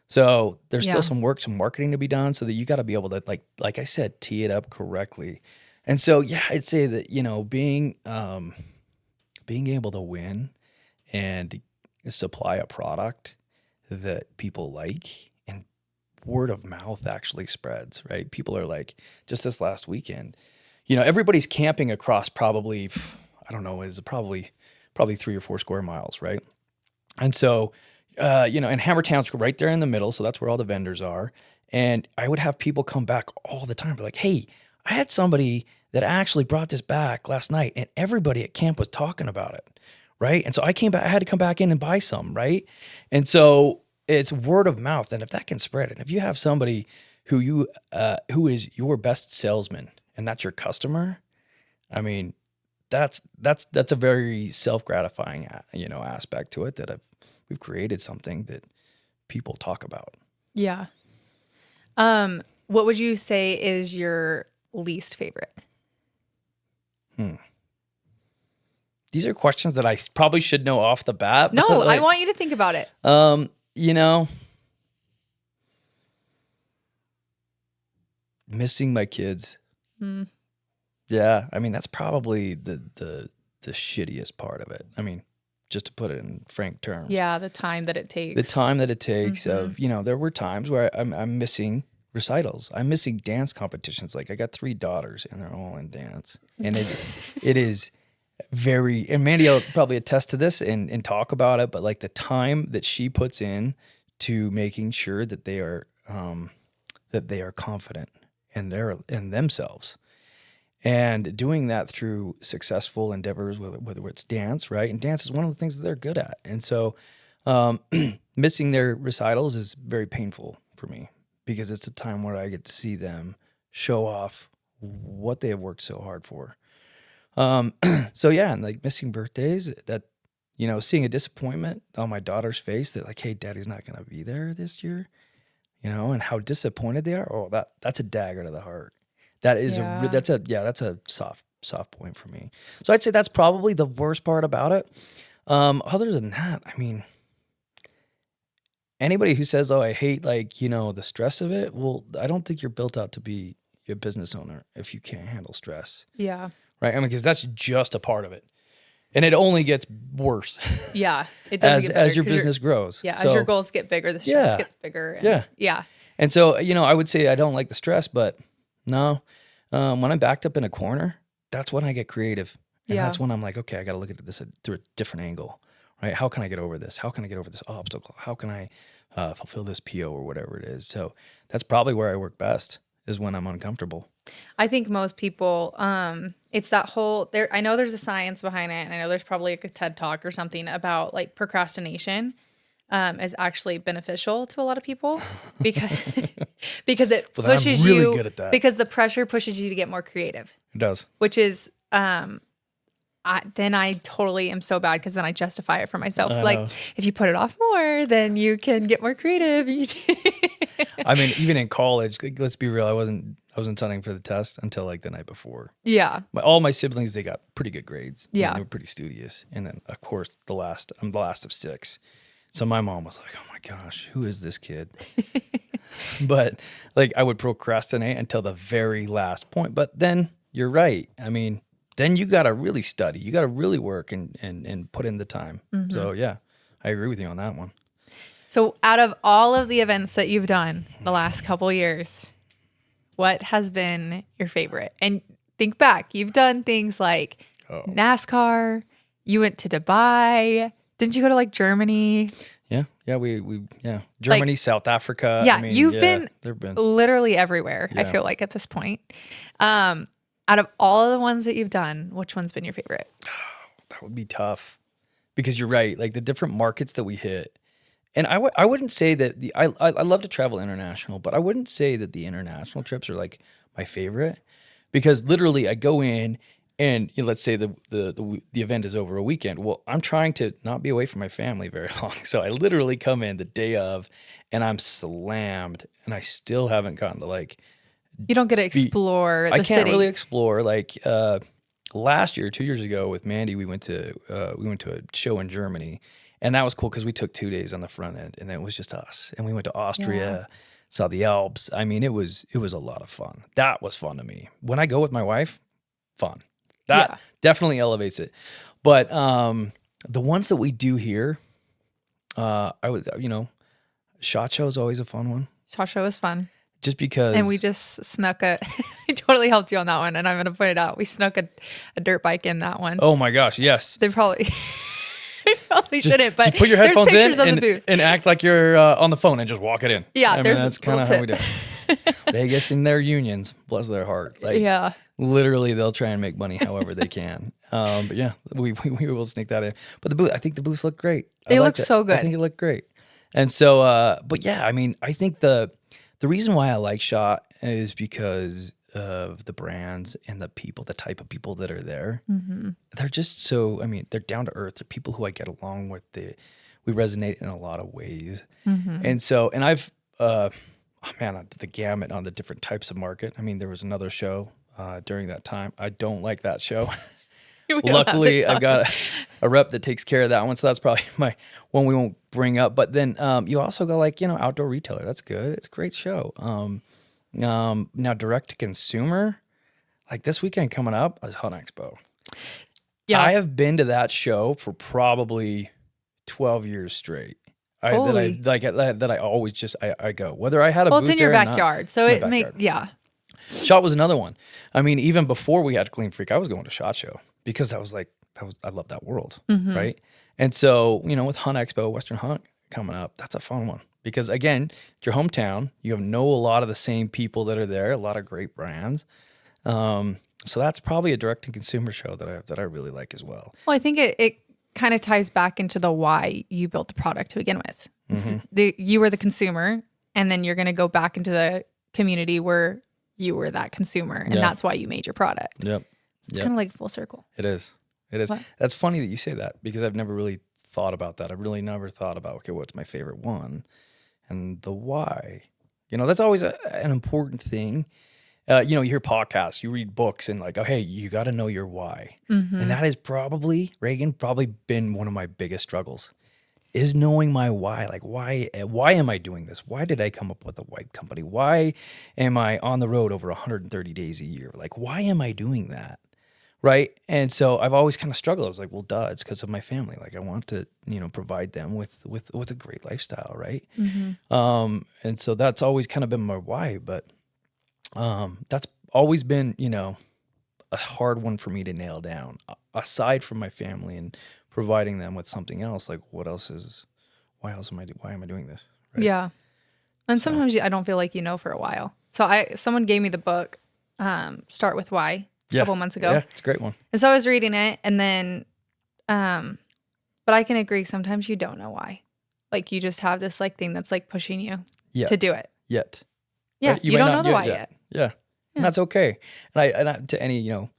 So there's still some work, some marketing to be done, so that you got to be able to, like I said, tee it up correctly. And so, I'd say that, being able to win and supply a product that people like, and word of mouth actually spreads, right? People are like, just this last weekend, everybody's camping across probably, I don't know, is probably 3 or 4 square miles, right? And so, and Hammertown's right there in the middle, so that's where all the vendors are. And I would have people come back all the time, be like, hey, I had somebody that actually brought this back last night, and everybody at camp was talking about it, right? And so I had to come back in and buy some, right? And so it's word of mouth, and if that can spread it, if you have somebody who is your best salesman, and that's your customer, I mean, that's a very self-gratifying, aspect to it, that we've created something that people talk about. Yeah. What would you say is your least favorite? These are questions that I probably should know off the bat. No, I want you to think about it. Missing my kids. Yeah, I mean, that's probably the shittiest part of it. I mean, just to put it in frank terms. Yeah, the time that it takes. The time that it takes of, there were times where I'm missing recitals. I'm missing dance competitions. I got 3 daughters, and they're all in dance. And it is very, and Mandy will probably attest to this and talk about it, but the time that she puts in to making sure that they are confident in themselves. And doing that through successful endeavors, whether it's dance, right? And dance is one of the things that they're good at. And so missing their recitals is very painful for me, because it's a time where I get to see them show off what they have worked so hard for. So yeah, and missing birthdays, that, seeing a disappointment on my daughter's face that hey, daddy's not going to be there this year, and how disappointed they are. Oh, that's a dagger to the heart. That is that's a soft point for me. So I'd say that's probably the worst part about it. Other than that, I mean, anybody who says, "Oh, I hate the stress of it," well, I don't think you're built out to be a business owner if you can't handle stress. Yeah. Right. I mean, because that's just a part of it. And it only gets worse. Yeah, it does get better as your business grows. Yeah, so, as your goals get bigger, the stress gets bigger. And, yeah. And so, I would say I don't like the stress, but no, when I'm backed up in a corner, that's when I get creative. And that's when I'm like, okay, I got to look at this through a different angle, right? How can I get over this? How can I get over this obstacle? How can I fulfill this PO or whatever it is? So that's probably where I work best, is when I'm uncomfortable. I think most people, it's that whole I know there's a science behind it, and I know there's probably like a TED talk or something about like procrastination is actually beneficial to a lot of people because it pushes really you good at that. Because the pressure pushes you to get more creative. It does. Which is then I totally am so bad because then I justify it for myself. Like, if you put it off more, then you can get more creative. I mean, even in college, let's be real, I wasn't studying for the test until like the night before. Yeah. All my siblings, they got pretty good grades. Yeah. And they were pretty studious. And then, of course, I'm the last of 6. So my mom was like, oh my gosh, who is this kid? But like, I would procrastinate until the very last point. But then you're right. I mean, then you got to really study. You got to really work and put in the time. Mm-hmm. So yeah, I agree with you on that one. So out of all of the events that you've done the last couple years, what has been your favorite? And think back, you've done things like NASCAR, you went to Dubai. Didn't you go to like Germany? Yeah, we Germany, like, South Africa. Yeah, I mean, you've been literally everywhere, I feel like, at this point. Out of all of the ones that you've done, which one's been your favorite? That would be tough, because you're right. Like the different markets that we hit. And I wouldn't say that I love to travel international, but I wouldn't say that the international trips are like my favorite, because literally I go in and let's say the event is over a weekend. Well, I'm trying to not be away from my family very long. So I literally come in the day of and I'm slammed, and I still haven't gotten to like. You don't get to explore the city. I can't really explore. Like last year, 2 years ago with Mandy, we went to a show in Germany. And that was cool because we took 2 days on the front end, and then it was just us. And we went to Austria, saw the Alps. I mean, it was a lot of fun. That was fun to me. When I go with my wife, fun. That definitely elevates it. But the ones that we do here, SHOT Show is always a fun one. SHOT Show is fun. Just because. And we just snuck I totally helped you on that one, and I'm going to point it out. We snuck a dirt bike in that one. Oh my gosh, yes. They probably shouldn't, but just put your headphones there's pictures in of the booth. And act like you're on the phone and just walk it in. Yeah, that's kind of how we do it. Vegas and their unions, bless their heart. Like, literally, they'll try and make money however they can. But yeah, we will sneak that in. But the booth, I think the booths look great. They look so good. I think it looked great. And so, but yeah, I mean, I think the reason why I like SHOT is because of the brands and the people, the type of people that are there. Mm-hmm. They're just so, I mean, they're down to earth. They're people who I get along with. We resonate in a lot of ways. Mm-hmm. And so, and I've, the gamut on the different types of market. I mean, there was another show during that time. I don't like that show. Luckily, I've got a rep that takes care of that one. So that's probably my one we won't bring up. But then you also go like, outdoor retailer. That's good. It's a great show. Now direct to consumer, like this weekend coming up is Hunt Expo. Yeah, I have been to that show for probably 12 years straight. I always just go, whether I had a booth it's in your backyard, so it SHOT was another one. I mean, even before we had Klean Freak, I was going to SHOT Show because I love that world, right? And so, with Hunt Expo, Western Hunt coming up, that's a fun one. Because again, it's your hometown. You know a lot of the same people that are there, a lot of great brands. So that's probably a direct-to-consumer show that I really like as well. Well, I think it kind of ties back into the why you built the product to begin with. Mm-hmm. You were the consumer, and then you're going to go back into the community where you were that consumer, and that's why you made your product. Yep. It's kind of like full circle. It is. What? That's funny that you say that, because I've never really thought about that. I've really never thought about, okay, what's my favorite one? And the why. That's always an important thing. You hear podcasts, you read books, and like, oh, hey, you got to know your why. Mm-hmm. And that is probably, Reagan, been one of my biggest struggles, is knowing my why. Like, why am I doing this? Why did I come up with a white company? Why am I on the road over 130 days a year? Like, why am I doing that? Right. And so I've always kind of struggled. I was like, well, duh, it's because of my family. Like I want to, provide them with a great lifestyle. Right. And so that's always kind of been my why, but that's always been, a hard one for me to nail down aside from my family and providing them with something else. Like why am I doing this? Right? Yeah. And sometimes I don't feel like for a while. So someone gave me the book, Start With Why, a couple months ago. Yeah, it's a great one. And so I was reading it and then, but I can agree. Sometimes you don't know why. Like you just have this like thing that's like pushing you to do it. Yeah. Right? You don't know the why yet. Yeah. And that's okay. And to any,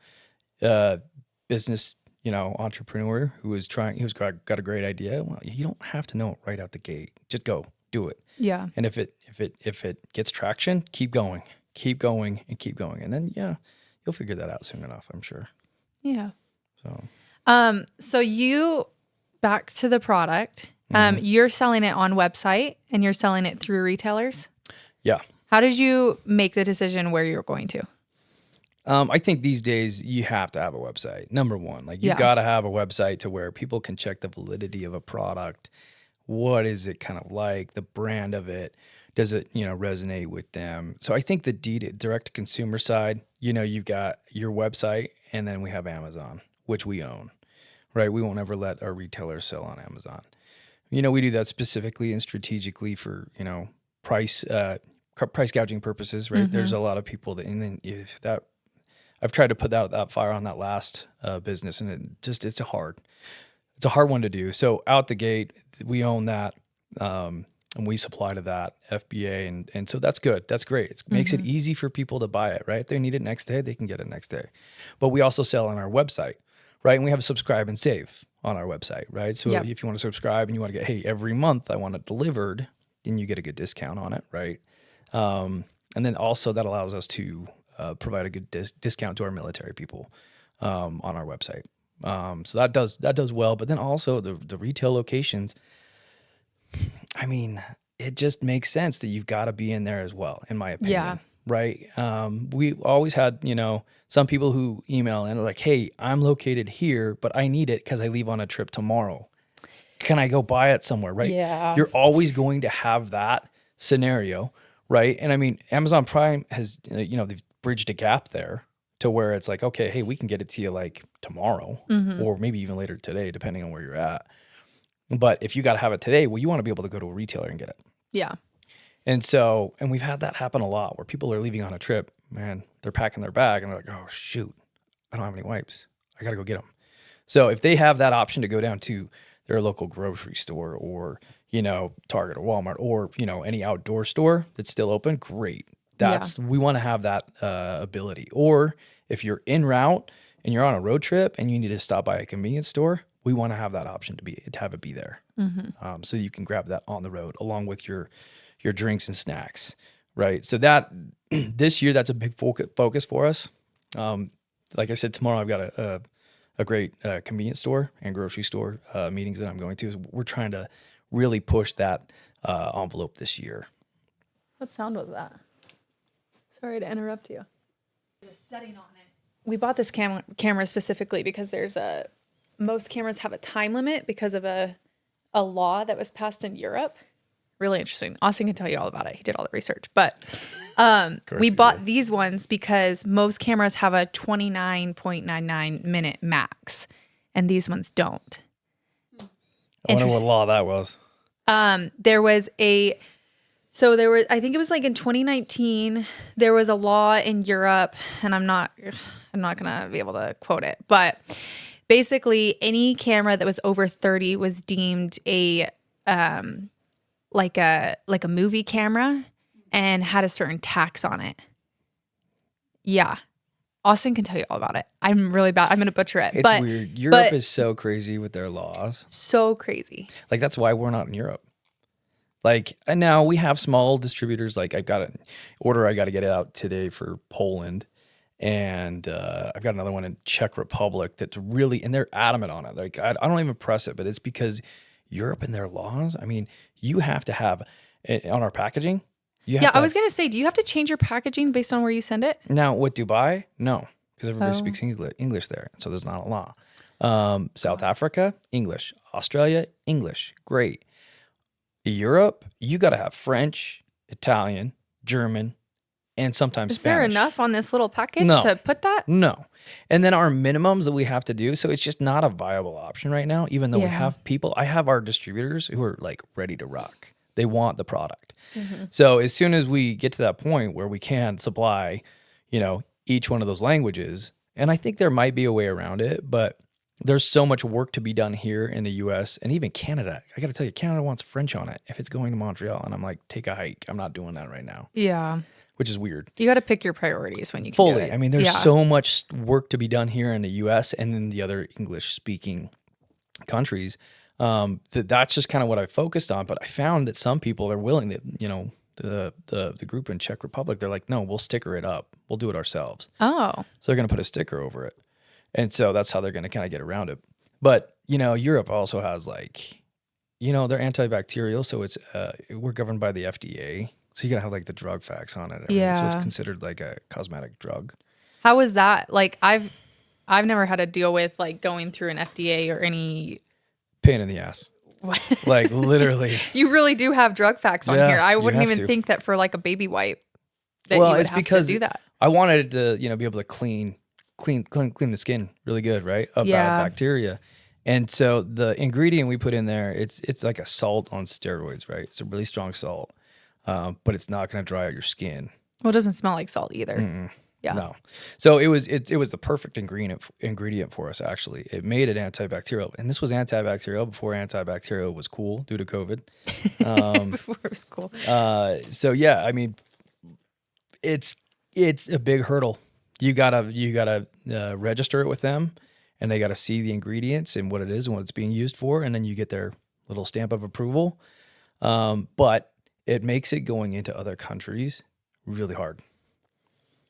business, entrepreneur who's got a great idea, well, you don't have to know it right out the gate. Just go do it. Yeah. And if it gets traction, keep going, and keep going. And then, you'll figure that out soon enough, I'm sure. Yeah. So, so you, back to the product, you're selling it on website and you're selling it through retailers. Yeah. How did you make the decision where you're going to? I think these days you have to have a website. Number one, like you've got to have a website to where people can check the validity of a product. What is it kind of like? The brand of it. Does it, resonate with them? So I think the direct to consumer side, you've got your website and then we have Amazon, which we own, right? We won't ever let our retailers sell on Amazon. We do that specifically and strategically for, price gouging purposes, right? There's a lot of people that, and then if that, I've tried to put that fire on that last business, and it's a hard one to do. So out the gate, we own that, and we supply to that FBA, and so that's good. That's great. It makes it easy for people to buy it, right? If they need it next day, they can get it next day. But we also sell on our website, right? And we have a subscribe and save on our website, right? So if you want to subscribe and you want to get, hey, every month I want it delivered, then you get a good discount on it, right? And then also that allows us to provide a good discount to our military people on our website. So that does well. But then also the retail locations, I mean, it just makes sense that you've got to be in there as well, in my opinion. Yeah. Right. We always had, some people who email and are like, hey, I'm located here, but I need it because I leave on a trip tomorrow. Can I go buy it somewhere? Right. Yeah. You're always going to have that scenario. Right. And I mean, Amazon Prime has, they've bridged a gap there to where it's like, okay, hey, we can get it to you like tomorrow or maybe even later today, depending on where you're at. But if you got to have it today, well, you want to be able to go to a retailer and get it. Yeah. And we've had that happen a lot where people are leaving on a trip, man, they're packing their bag and they're like, oh, shoot, I don't have any wipes. I got to go get them. So if they have that option to go down to their local grocery store or, Target or Walmart or, any outdoor store that's still open, great. We want to have that ability. Or if you're en route and you're on a road trip and you need to stop by a convenience store, we want to have that option to have it be there. So you can grab that on the road along with your drinks and snacks, right? So that this year, that's a big focus for us. Like I said, tomorrow I've got a great convenience store and grocery store meetings that I'm going to. We're trying to really push that envelope this year. What sound was that? Sorry to interrupt you. Just setting on it. We bought this camera specifically because most cameras have a time limit because of a law that was passed in Europe. Really interesting. Austin can tell you all about it. He did all the research. But we bought these ones because most cameras have a 29.99 minute max, and these ones don't. I wonder what law that was. I think it was like in 2019, there was a law in Europe, and I'm not going to be able to quote it, but basically any camera that was over 30 was deemed a like a movie camera and had a certain tax on it. Yeah. Austin can tell you all about it. I'm really bad. I'm going to butcher it. It's weird. Europe is so crazy with their laws. So crazy. Like, that's why we're not in Europe. Like, and now we have small distributors. Like, I've got an order. I got to get it out today for Poland. And I've got another one in Czech Republic that's really, and they're adamant on it. Like, I don't even press it, but it's because Europe and their laws. I mean, you have to have it on our packaging. I was going to say, do you have to change your packaging based on where you send it? Now, with Dubai, no. because everybody speaks English there. So there's not a law. South Africa, English. Australia, English. Great. Europe, you got to have French, Italian, German, and sometimes Spanish. Is there enough on this little package to put that? No. And then our minimums that we have to do. So it's just not a viable option right now, even though we have people. I have our distributors who are like ready to rock. They want the product. Mm-hmm. So as soon as we get to that point where we can supply, each one of those languages, and I think there might be a way around it, but there's so much work to be done here in the U.S. and even Canada. I got to tell you, Canada wants French on it if it's going to Montreal. And I'm like, take a hike. I'm not doing that right now. Yeah. Which is weird. You got to pick your priorities when you can fully. Do it. I mean, there's so much work to be done here in the U.S. and in the other English-speaking countries that's just kind of what I focused on. But I found that some people are willing to, the group in Czech Republic, they're like, no, we'll sticker it up. We'll do it ourselves. Oh. So they're going to put a sticker over it. And so that's how they're going to kind of get around it. But, Europe also has they're antibacterial. So it's, we're governed by the FDA. So you got to have the drug facts on it. Yeah. So it's considered like a cosmetic drug. How is that? I've never had to deal with going through an FDA or any pain in the ass. Literally. You really do have drug facts on here. I wouldn't even think that for a baby wipe that you would have to do that. I wanted to, be able to clean the skin really good, right? Of bad bacteria. And so the ingredient we put in there, it's like a salt on steroids, right? It's a really strong salt, but it's not going to dry out your skin. Well, it doesn't smell like salt either. Mm-mm. Yeah. No. So it was the perfect ingredient for us, actually. It made it antibacterial. And this was antibacterial before antibacterial was cool due to COVID. Before it was cool. So yeah, I mean, it's a big hurdle. You gotta register it with them, and they gotta see the ingredients and what it is and what it's being used for, and then you get their little stamp of approval. But it makes it going into other countries really hard.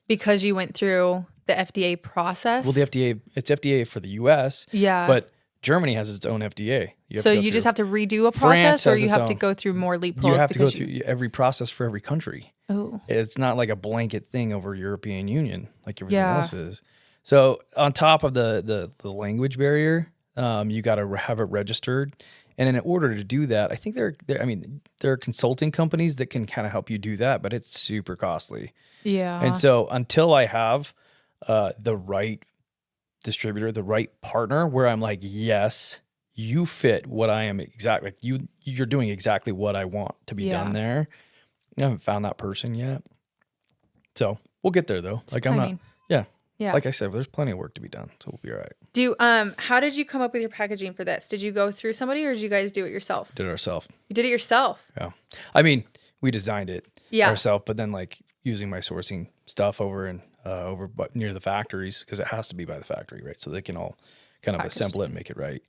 Because you went through the FDA process? Well, it's FDA for the U.S. Yeah. But Germany has its own FDA. So you just have to redo a process, or you have to go through more loopholes? You have to go through every process for every country. Oh. It's not like a blanket thing over European Union like everything else is. So on top of the language barrier, you got to have it registered. And in order to do that, I think there are consulting companies that can kind of help you do that, but it's super costly. Yeah. And so until I have the right distributor, the right partner, where I'm like, yes, you fit what I am exactly. You're doing exactly what I want to be done there. I haven't found that person yet. So we'll get there though. It's timing. I'm not. Yeah. Yeah. Like I said, there's plenty of work to be done, so we'll be all right. How did you come up with your packaging for this? Did you go through somebody, or did you guys do it yourself? Did it ourselves. You did it yourself? Yeah. I mean, we designed it ourselves, but then using my sourcing stuff over near the factories, because it has to be by the factory, right? So they can all kind of assemble it and make it right.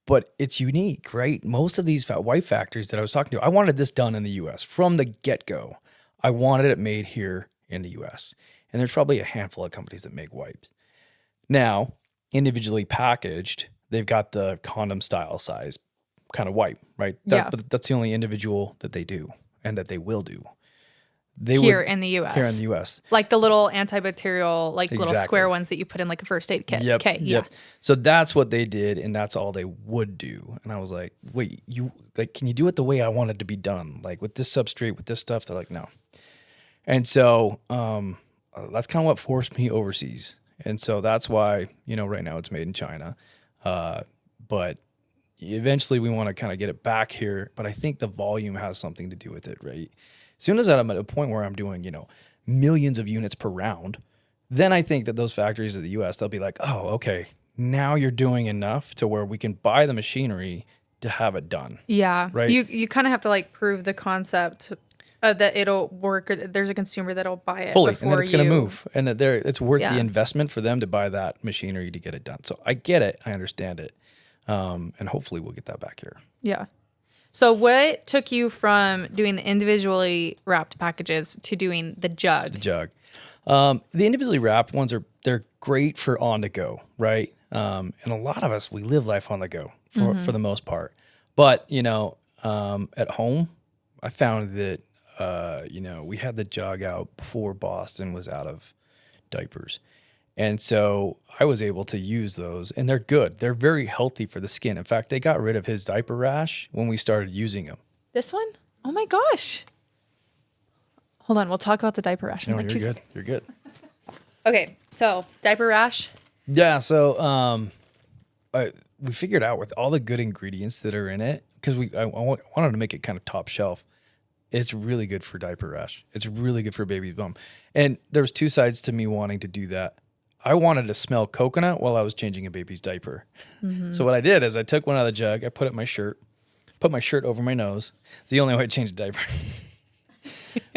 But it's unique, right? Most of these wipe factories that I was talking to, I wanted this done in the U.S. from the get-go. I wanted it made here in the U.S. And there's probably a handful of companies that make wipes. Now, individually packaged, they've got the condom style size kind of wipe, right? But that's the only individual that they do and that they will do. Here in the U.S. Here in the U.S. Like the little antibacterial, little square ones that you put in a first aid kit. Yep. Okay, yep. So that's what they did, and that's all they would do. And I was like, wait, can you do it the way I want it to be done? With this substrate, with this stuff? They're like, no. And so that's kind of what forced me overseas. And so that's why, right now it's made in China. But eventually we want to kind of get it back here. But I think the volume has something to do with it, right? As soon as I'm at a point where I'm doing, millions of units per round, then I think that those factories in the U.S., they'll be like, oh, okay, now you're doing enough to where we can buy the machinery to have it done. Yeah. Right. You kind of have to prove the concept that it'll work, or that there's a consumer that'll buy it fully, before and that it's going to move, and that it's worth the investment for them to buy that machinery to get it done. So I get it. I understand it. And hopefully we'll get that back here. Yeah. So what took you from doing the individually wrapped packages to doing the jug? The jug. The individually wrapped ones they're great for on the go, right? And a lot of us, we live life on the go for the most part. But, at home, I found that, we had the jug out before Boston was out of diapers. And so I was able to use those, and they're good. They're very healthy for the skin. In fact, they got rid of his diaper rash when we started using them. This one? Oh my gosh. Hold on, we'll talk about the diaper rash. No, you're good. You're good. Okay, so diaper rash. Yeah, so we figured out with all the good ingredients that are in it, because I wanted to make it kind of top shelf. It's really good for diaper rash. It's really good for baby bum. And there was two sides to me wanting to do that. I wanted to smell coconut while I was changing a baby's diaper. Mm-hmm. So what I did is I took one out of the jug, I put it in my shirt, put my shirt over my nose. It's the only way to change a diaper.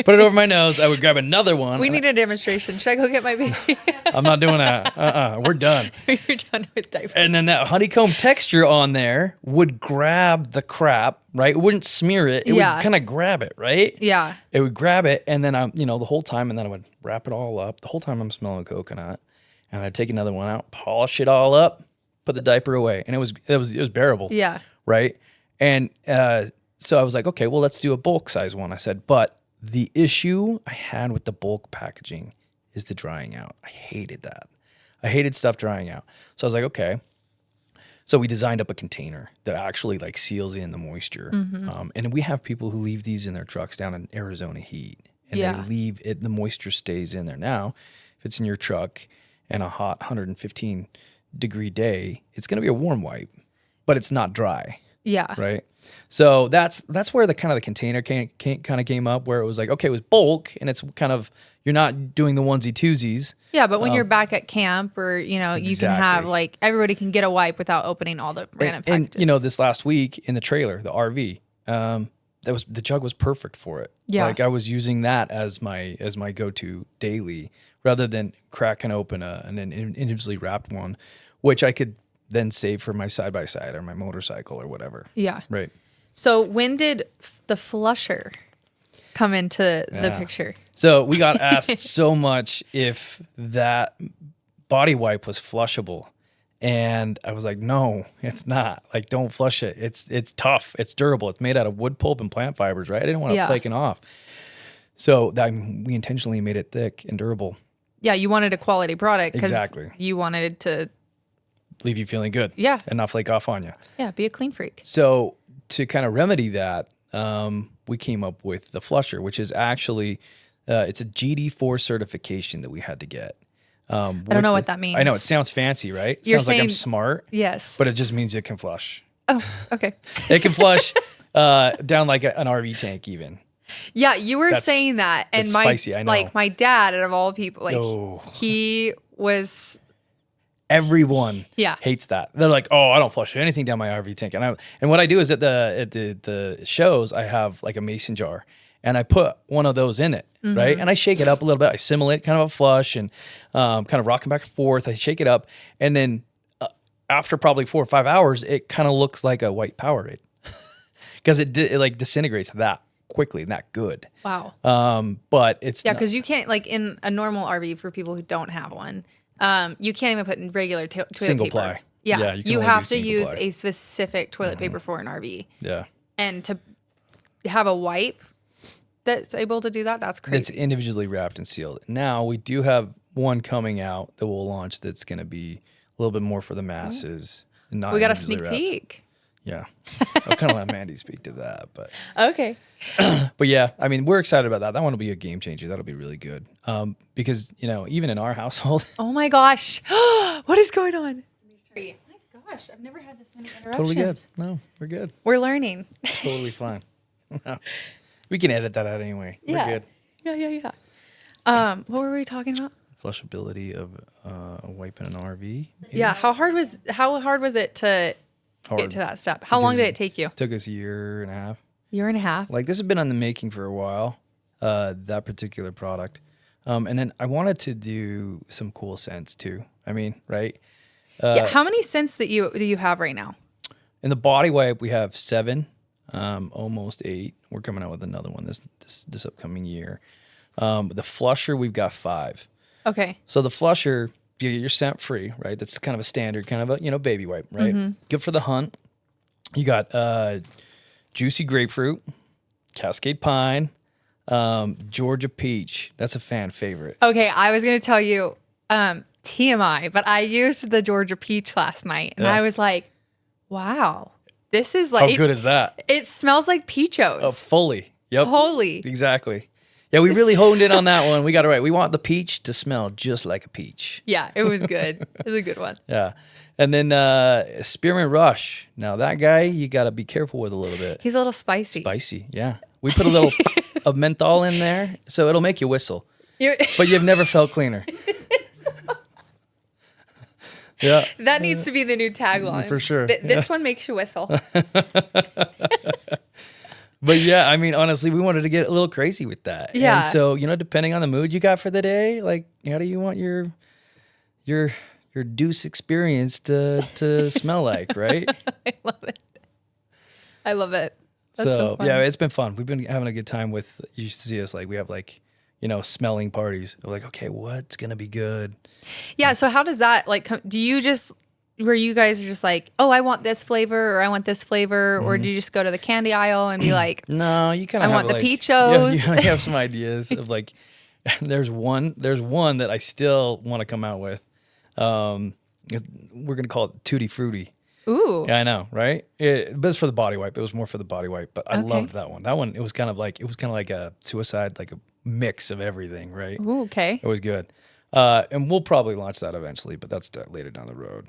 Put it over my nose. I would grab another one. We need a demonstration. Should I go get my baby? I'm not doing that. We're done. You're done with diapers. And then that honeycomb texture on there would grab the crap, right? It wouldn't smear it. It would kind of grab it, right? Yeah. It would grab it, and then the whole time, and then I would wrap it all up. The whole time I'm smelling coconut, and I'd take another one out, polish it all up, put the diaper away, and it was bearable. Yeah. Right. And so I was like, okay, well, let's do a bulk size one. I said, but the issue I had with the bulk packaging is the drying out. I hated that. I hated stuff drying out. So I was like, okay. So we designed up a container that actually like seals in the moisture. Mm-hmm. And we have people who leave these in their trucks down in Arizona heat. And they leave it, the moisture stays in there. Now, if it's in your truck and a hot 115 degree day, it's going to be a warm wipe, but it's not dry. Yeah. Right. So that's where the kind of the container kind of came up, where it was like, okay, it was bulk, and it's kind of, you're not doing the onesie twosies. Yeah, but when you're back at camp, or you can have like everybody can get a wipe without opening all the random packages. And this last week in the trailer, the RV, the jug was perfect for it. Yeah. Like I was using that as my go-to daily, rather than cracking open an individually wrapped one, which I could then save for my side-by-side or my motorcycle or whatever. Yeah. Right. So when did the flusher come into the picture? So we got asked so much if that body wipe was flushable. And I was like, no, it's not. Like, don't flush it. It's tough. It's durable. It's made out of wood pulp and plant fibers, right? I didn't want it flaking off. So we intentionally made it thick and durable. Yeah, you wanted a quality product because exactly. You wanted it to leave you feeling good. Yeah. And not flake off on you. Yeah, be a clean freak. So to kind of remedy that, we came up with the flusher, which is actually, it's a GD4 certification that we had to get. I don't know what that means. I know, it sounds fancy, right? It You're sounds saying, like I'm smart. Yes. But it just means it can flush. Oh, okay. It can flush down like an RV tank even. Yeah, you were saying that. And spicy, I know. Like my dad, out of all people, like he was... Everyone hates that. They're like, oh, I don't flush anything down my RV tank. And what I do is at the shows, I have like a mason jar, and I put one of those in it, right? And I shake it up a little bit. I simulate kind of a flush and kind of rocking back and forth. I shake it up, and then after probably 4 or 5 hours, it kind of looks like a white Powerade because it like disintegrates that quickly and that good. Wow. But it's because you can't, like in a normal RV, for people who don't have one, you can't even put in regular toilet single paper. Ply. Yeah, you have to use a specific toilet paper for an RV. Yeah. And to have a wipe that's able to do that, that's crazy. It's individually wrapped and sealed. Now we do have one coming out that we'll launch that's going to be a little bit more for the masses. Not we got a sneak peek. Yeah. I'll kind of let Mandy speak to that, but okay. But yeah, I mean, we're excited about that. That one will be a game changer. That'll be really good. Because, even in our household. Oh my gosh. What is going on? My gosh, I've never had this many interruptions. Totally good. No, we're good. We're learning. Totally fine. We can edit that out anyway. Yeah. We're good. Yeah. What were we talking about? Flushability of a wipe in an RV. Maybe? Yeah. How hard was it to get to that step? How long did it take you? It took us a year and a half. Year and a half? Like, this has been on the making for a while, that particular product. And then I wanted to do some cool scents too. I mean, right? How many scents do you have right now? In the body wipe, we have 7, almost 8. We're coming out with another one this upcoming year. The flusher, we've got 5. Okay. So the flusher, you're scent free, right? That's kind of a standard, kind of a baby wipe, right? Mm-hmm. Good for the hunt. You got juicy grapefruit, Cascade pine, Georgia peach. That's a fan favorite. Okay, I was gonna tell you, TMI, but I used the Georgia peach last night, and I was like, wow, this is like... How good is that? It smells like peachos. Oh, fully. Yep. Holy. Exactly. Yeah, we really honed in on that one. We got it right. We want the peach to smell just like a peach. Yeah, it was good. It was a good one. Yeah. And then Spearmint Rush. Now, that guy, you got to be careful with a little bit. He's a little spicy. Spicy, yeah. We put a little of menthol in there, so it'll make you whistle. But you've never felt cleaner. Yeah. That needs to be the new tagline. For sure. This one makes you whistle. But yeah, I mean, honestly, we wanted to get a little crazy with that. Yeah. And so, depending on the mood you got for the day, like, how do you want your deuce experience to smell like, right? I love it. I love it. That's so fun. Yeah, it's been fun. We've been having a good time with, you see us, like, we have like, smelling parties. We're like, okay, what's going to be good? Yeah. So how does that like come? Do you just, where you guys are just like, oh, I want this flavor or I want this flavor, or do you just go to the candy aisle and be like, no, you kind of I want the like, peachos. You have some ideas of like, there's one that I still want to come out with. We're going to call it Tutti Frutti. Ooh. Yeah, I know, right? But it's for the body wipe. It was more for the body wipe, but I loved that one. That one, it was kind of like a suicide, like a mix of everything, right? Ooh, okay. It was good. And we'll probably launch that eventually, but that's later down the road.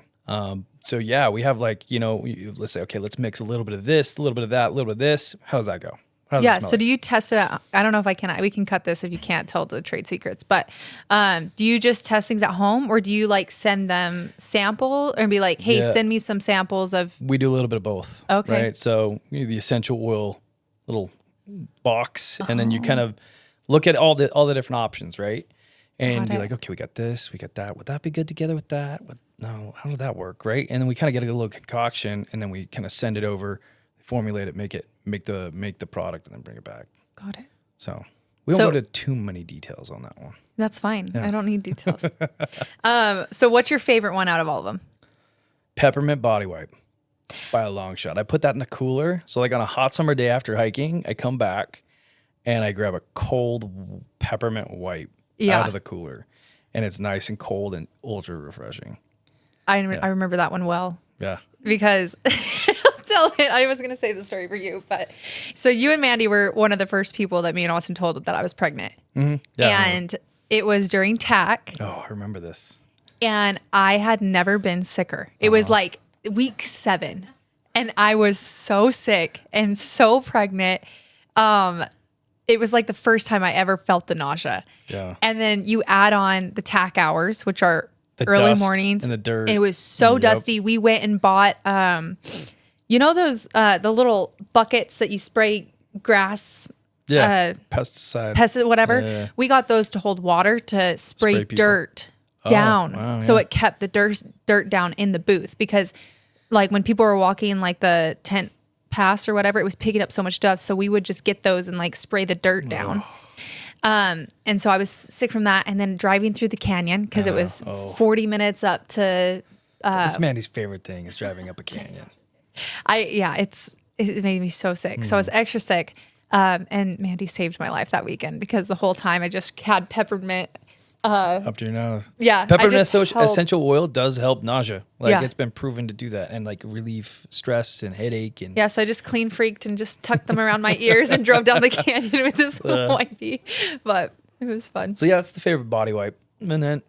So yeah, we have like, let's say, okay, let's mix a little bit of this, a little bit of that, a little bit of this. How does that go? Yeah. So do you test it out? I don't know if we can cut this if you can't tell the trade secrets, but do you just test things at home, or do you like send them sample and be like, hey, send me some samples of? We do a little bit of both. Okay. Right. So the essential oil little box, and then you kind of look at all the different options, right? And be like, okay, we got this, we got that. Would that be good together with that? No, how does that work, right? And then we kind of get a little concoction, and then we kind of send it over, formulate it, make the product, and then bring it back. Got it. So we don't go into too many details on that one. That's fine. Yeah. I don't need details. So what's your favorite one out of all of them? Peppermint body wipe by a long shot. I put that in the cooler. So like on a hot summer day after hiking, I come back and I grab a cold peppermint wipe out of the cooler, and it's nice and cold and ultra refreshing. I remember that one well. Yeah. Because I was going to say the story for you, but so you and Mandy were one of the first people that me and Austin told that I was pregnant. Mm-hmm. Yeah, and it was during TAC. Oh, I remember this. And I had never been sicker. It was like week 7, and I was so sick and so pregnant. It was like the first time I ever felt the nausea. Yeah. And then you add on the TAC hours, which are the early mornings. And the dirt. It was so dusty. We went and bought, those, the little buckets that you spray grass. Yeah. Pesticide. Whatever. Yeah. We got those to hold water to spray dirt down. Wow, so it kept the dirt down in the booth, because like when people were walking like the tent pass or whatever, it was picking up so much dust. So we would just get those and like spray the dirt down. And so I was sick from that, and then driving through the canyon, because it was 40 minutes up to. That's Mandy's favorite thing, is driving up a canyon. It made me so sick. So I was extra sick. And Mandy saved my life that weekend, because the whole time I just had peppermint. Up to your nose. Yeah. Peppermint essential oil does help nausea. Like it's been proven to do that, and like relieve stress and headache. And so I just clean freaked and just tucked them around my ears and drove down the canyon with this little wifey. But it was fun. So yeah, that's the favorite body wipe. And then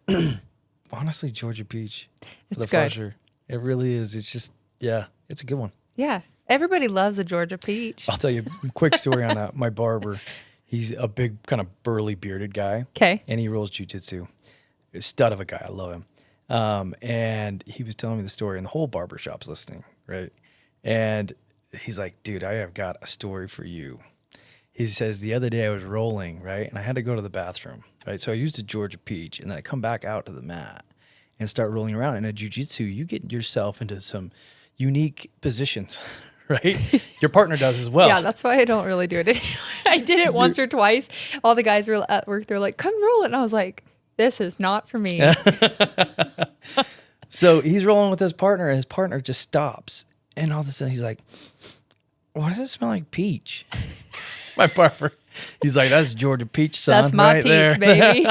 honestly, Georgia Peach. It's good. Fresher. It really is. It's just, it's a good one. Yeah. Everybody loves a Georgia Peach. I'll tell you a quick story on that. My barber, he's a big kind of burly bearded guy. Okay. And he rolls jujitsu. A stud of a guy. I love him. And he was telling me the story, and the whole barbershop's listening, right? And he's like, dude, I have got a story for you. He says, the other day I was rolling, right? And I had to go to the bathroom, right? So I used a Georgia Peach, and then I come back out to the mat and start rolling around. And in jiu-jitsu, you get yourself into some unique positions, right? Your partner does as well. Yeah, that's why I don't really do it anymore. I did it once or twice. All the guys were at work. They're like, come roll it. And I was like, this is not for me. So he's rolling with his partner, and his partner just stops. And all of a sudden he's like, why does it smell like peach? My barber. He's like, that's Georgia Peach, son. That's my right peach, there. baby.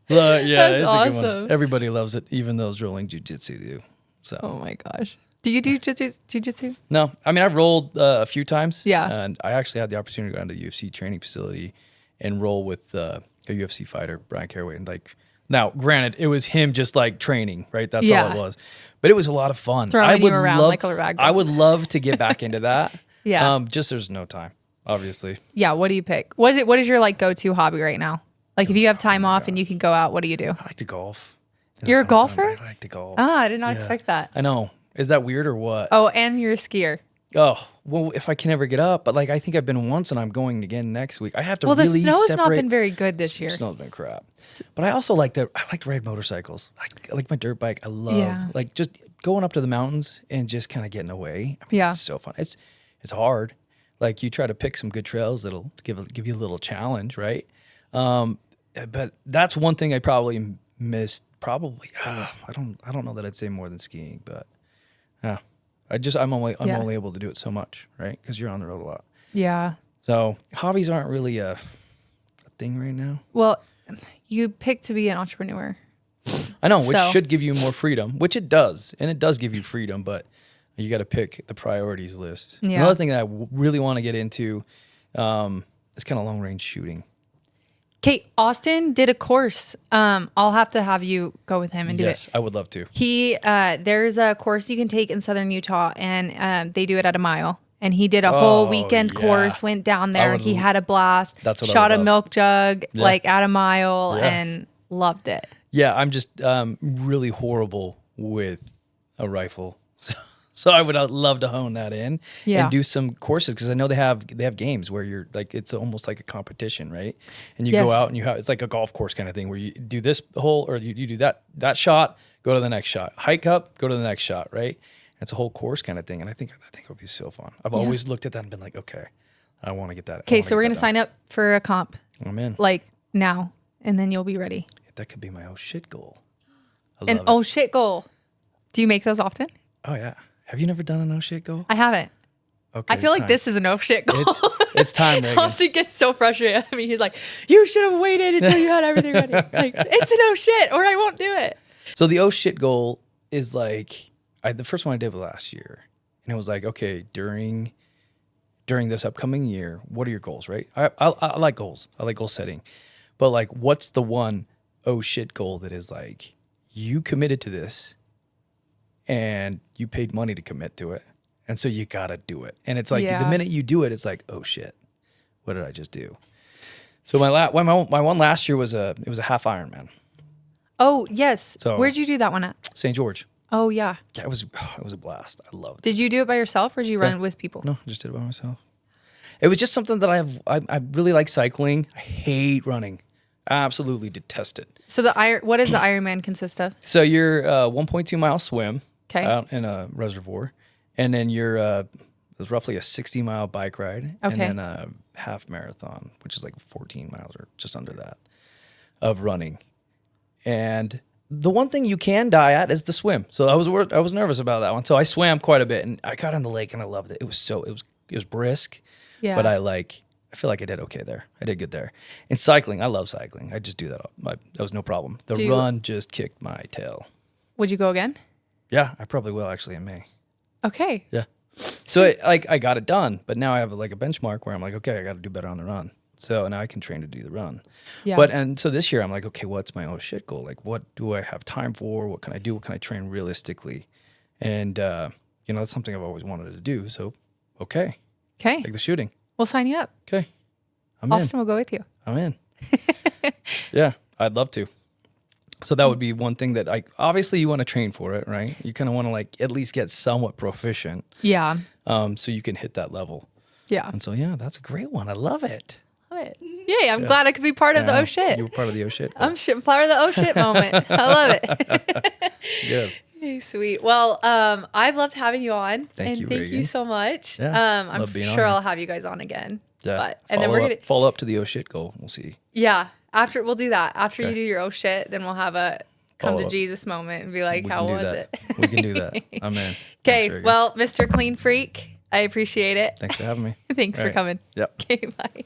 Yeah, That's it's awesome. a good one. Everybody loves it, even those rolling jujitsu do. So. Oh my gosh. Do you do jujitsu? No, I mean I've rolled a few times. Yeah, and I actually had the opportunity to go down to the UFC training facility and roll with a UFC fighter, Brian Caraway, and like. Now, granted, it was him just like training, right? That's all it was. But it was a lot of fun. Throwing you around like a rag doll. I would love to get back into that. Yeah. Just there's no time, obviously. Yeah. What do you pick? What is your like go-to hobby right now? Like if you have time off and you can go out, what do you do? I like to golf. You're a golfer? I like to golf. Ah, I did not expect that. I know. Is that weird or what? Oh, and you're a skier. Oh, well, if I can ever get up, but like I think I've been once and I'm going again next week. I have to the really snow's not been very good this year. The snow's been crap. But I also like to ride motorcycles. I like my dirt bike. I love like just going up to the mountains and just kind of getting away. I mean, it's so fun. It's hard. Like you try to pick some good trails that'll give you a little challenge, right? But that's one thing I probably missed. Probably I don't know that I'd say more than skiing, but I'm only able to do it so much, right? Because you're on the road a lot. Yeah. So hobbies aren't really a thing right now. Well, you picked to be an entrepreneur. I know, which should give you more freedom, which it does, and it does give you freedom, but you got to pick the priorities list. Yeah. Another thing that I really want to get into is kind of long range shooting. Kate, Austin did a course. I'll have to have you go with him and do it. Yes, I would love to. There's a course you can take in Southern Utah, and they do it at a mile. And he did a whole weekend course, went down there. He had a blast. Shot a milk jug like at a mile and loved it. Yeah, I'm just really horrible with a rifle. So I would love to hone that in and do some courses because I know they have games where you're like it's almost like a competition, right? And you go out and it's like a golf course kind of thing where you do this hole or you do that shot, go to the next shot, hike up, go to the next shot, right? It's a whole course kind of thing, and I think it would be so fun. I've always looked at that and been like, okay, I want to get that. Okay, so we're gonna sign up for a comp. I'm in. Like now, and then you'll be ready. That could be my oh shit goal. Oh shit goal. Do you make those often? Oh yeah. Have you never done an oh shit goal? I haven't. Okay. I feel like this is an oh shit goal. It's time, Raeyne. Austin gets so frustrated at me. He's like, you should have waited until you had everything ready. Like, it's an oh shit, or I won't do it. So the oh shit goal is like the first one I did was last year. And it was like, okay, during this upcoming year, what are your goals, right? I like goals. I like goal setting. But like, what's the one oh shit goal that is like, you committed to this and you paid money to commit to it. And so you got to do it. And it's like the minute you do it, it's like, oh shit, what did I just do? So my one last year was a half Ironman. Oh, yes. So where'd you do that one at? St. George. Oh, yeah. Yeah, it was a blast. I loved it. Did you do it by yourself or did you run it with people? No, I just did it by myself. It was just something that I really like cycling. I hate running. I absolutely detest it. So what does the Ironman consist of? So you're 1.2 mile swim out in a reservoir. And then there's roughly a 60-mile bike ride. Okay. And then a half marathon, which is like 14 miles or just under that of running. And the one thing you can die at is the swim. So I was nervous about that one. So I swam quite a bit and I got in the lake and I loved it. It was brisk. Yeah. But I feel like I did okay there. I did good there. And cycling, I love cycling. I just do that. That was no problem. The run just kicked my tail. Would you go again? Yeah, I probably will actually in May. Okay. Yeah. So I got it done, but now I have like a benchmark where I'm like, okay, I got to do better on the run. So now I can train to do the run. Yeah. And so this year I'm like, okay, what's my oh shit goal? Like, what do I have time for? What can I do? What can I train realistically? And that's something I've always wanted to do. So okay. Like the shooting. We'll sign you up. Okay. Austin will go with you. I'm in. Yeah, I'd love to. So that would be one thing that obviously you want to train for it, right? You kind of want to like at least get somewhat proficient. Yeah. So you can hit that level. Yeah. And so, yeah, that's a great one. I love it. Love it. Yay, I'm glad I could be part of the oh shit. You were part of the oh shit. I'm part of the oh shit moment. I love it. Good. Hey, sweet. Well, I've loved having you on. Thank you, Thank you so much. Yeah, I'm sure I'll have you guys on again. Yeah. And then we're going to follow up to the oh shit goal. We'll see. Yeah. We'll do that. After you do your oh shit, then we'll have a come to Jesus moment and be like, how was it? We can do that. I'm in. Okay. Well, Mr. Klean Freak, I appreciate it. Thanks for having me. Thanks for coming. Yep. Okay. Bye.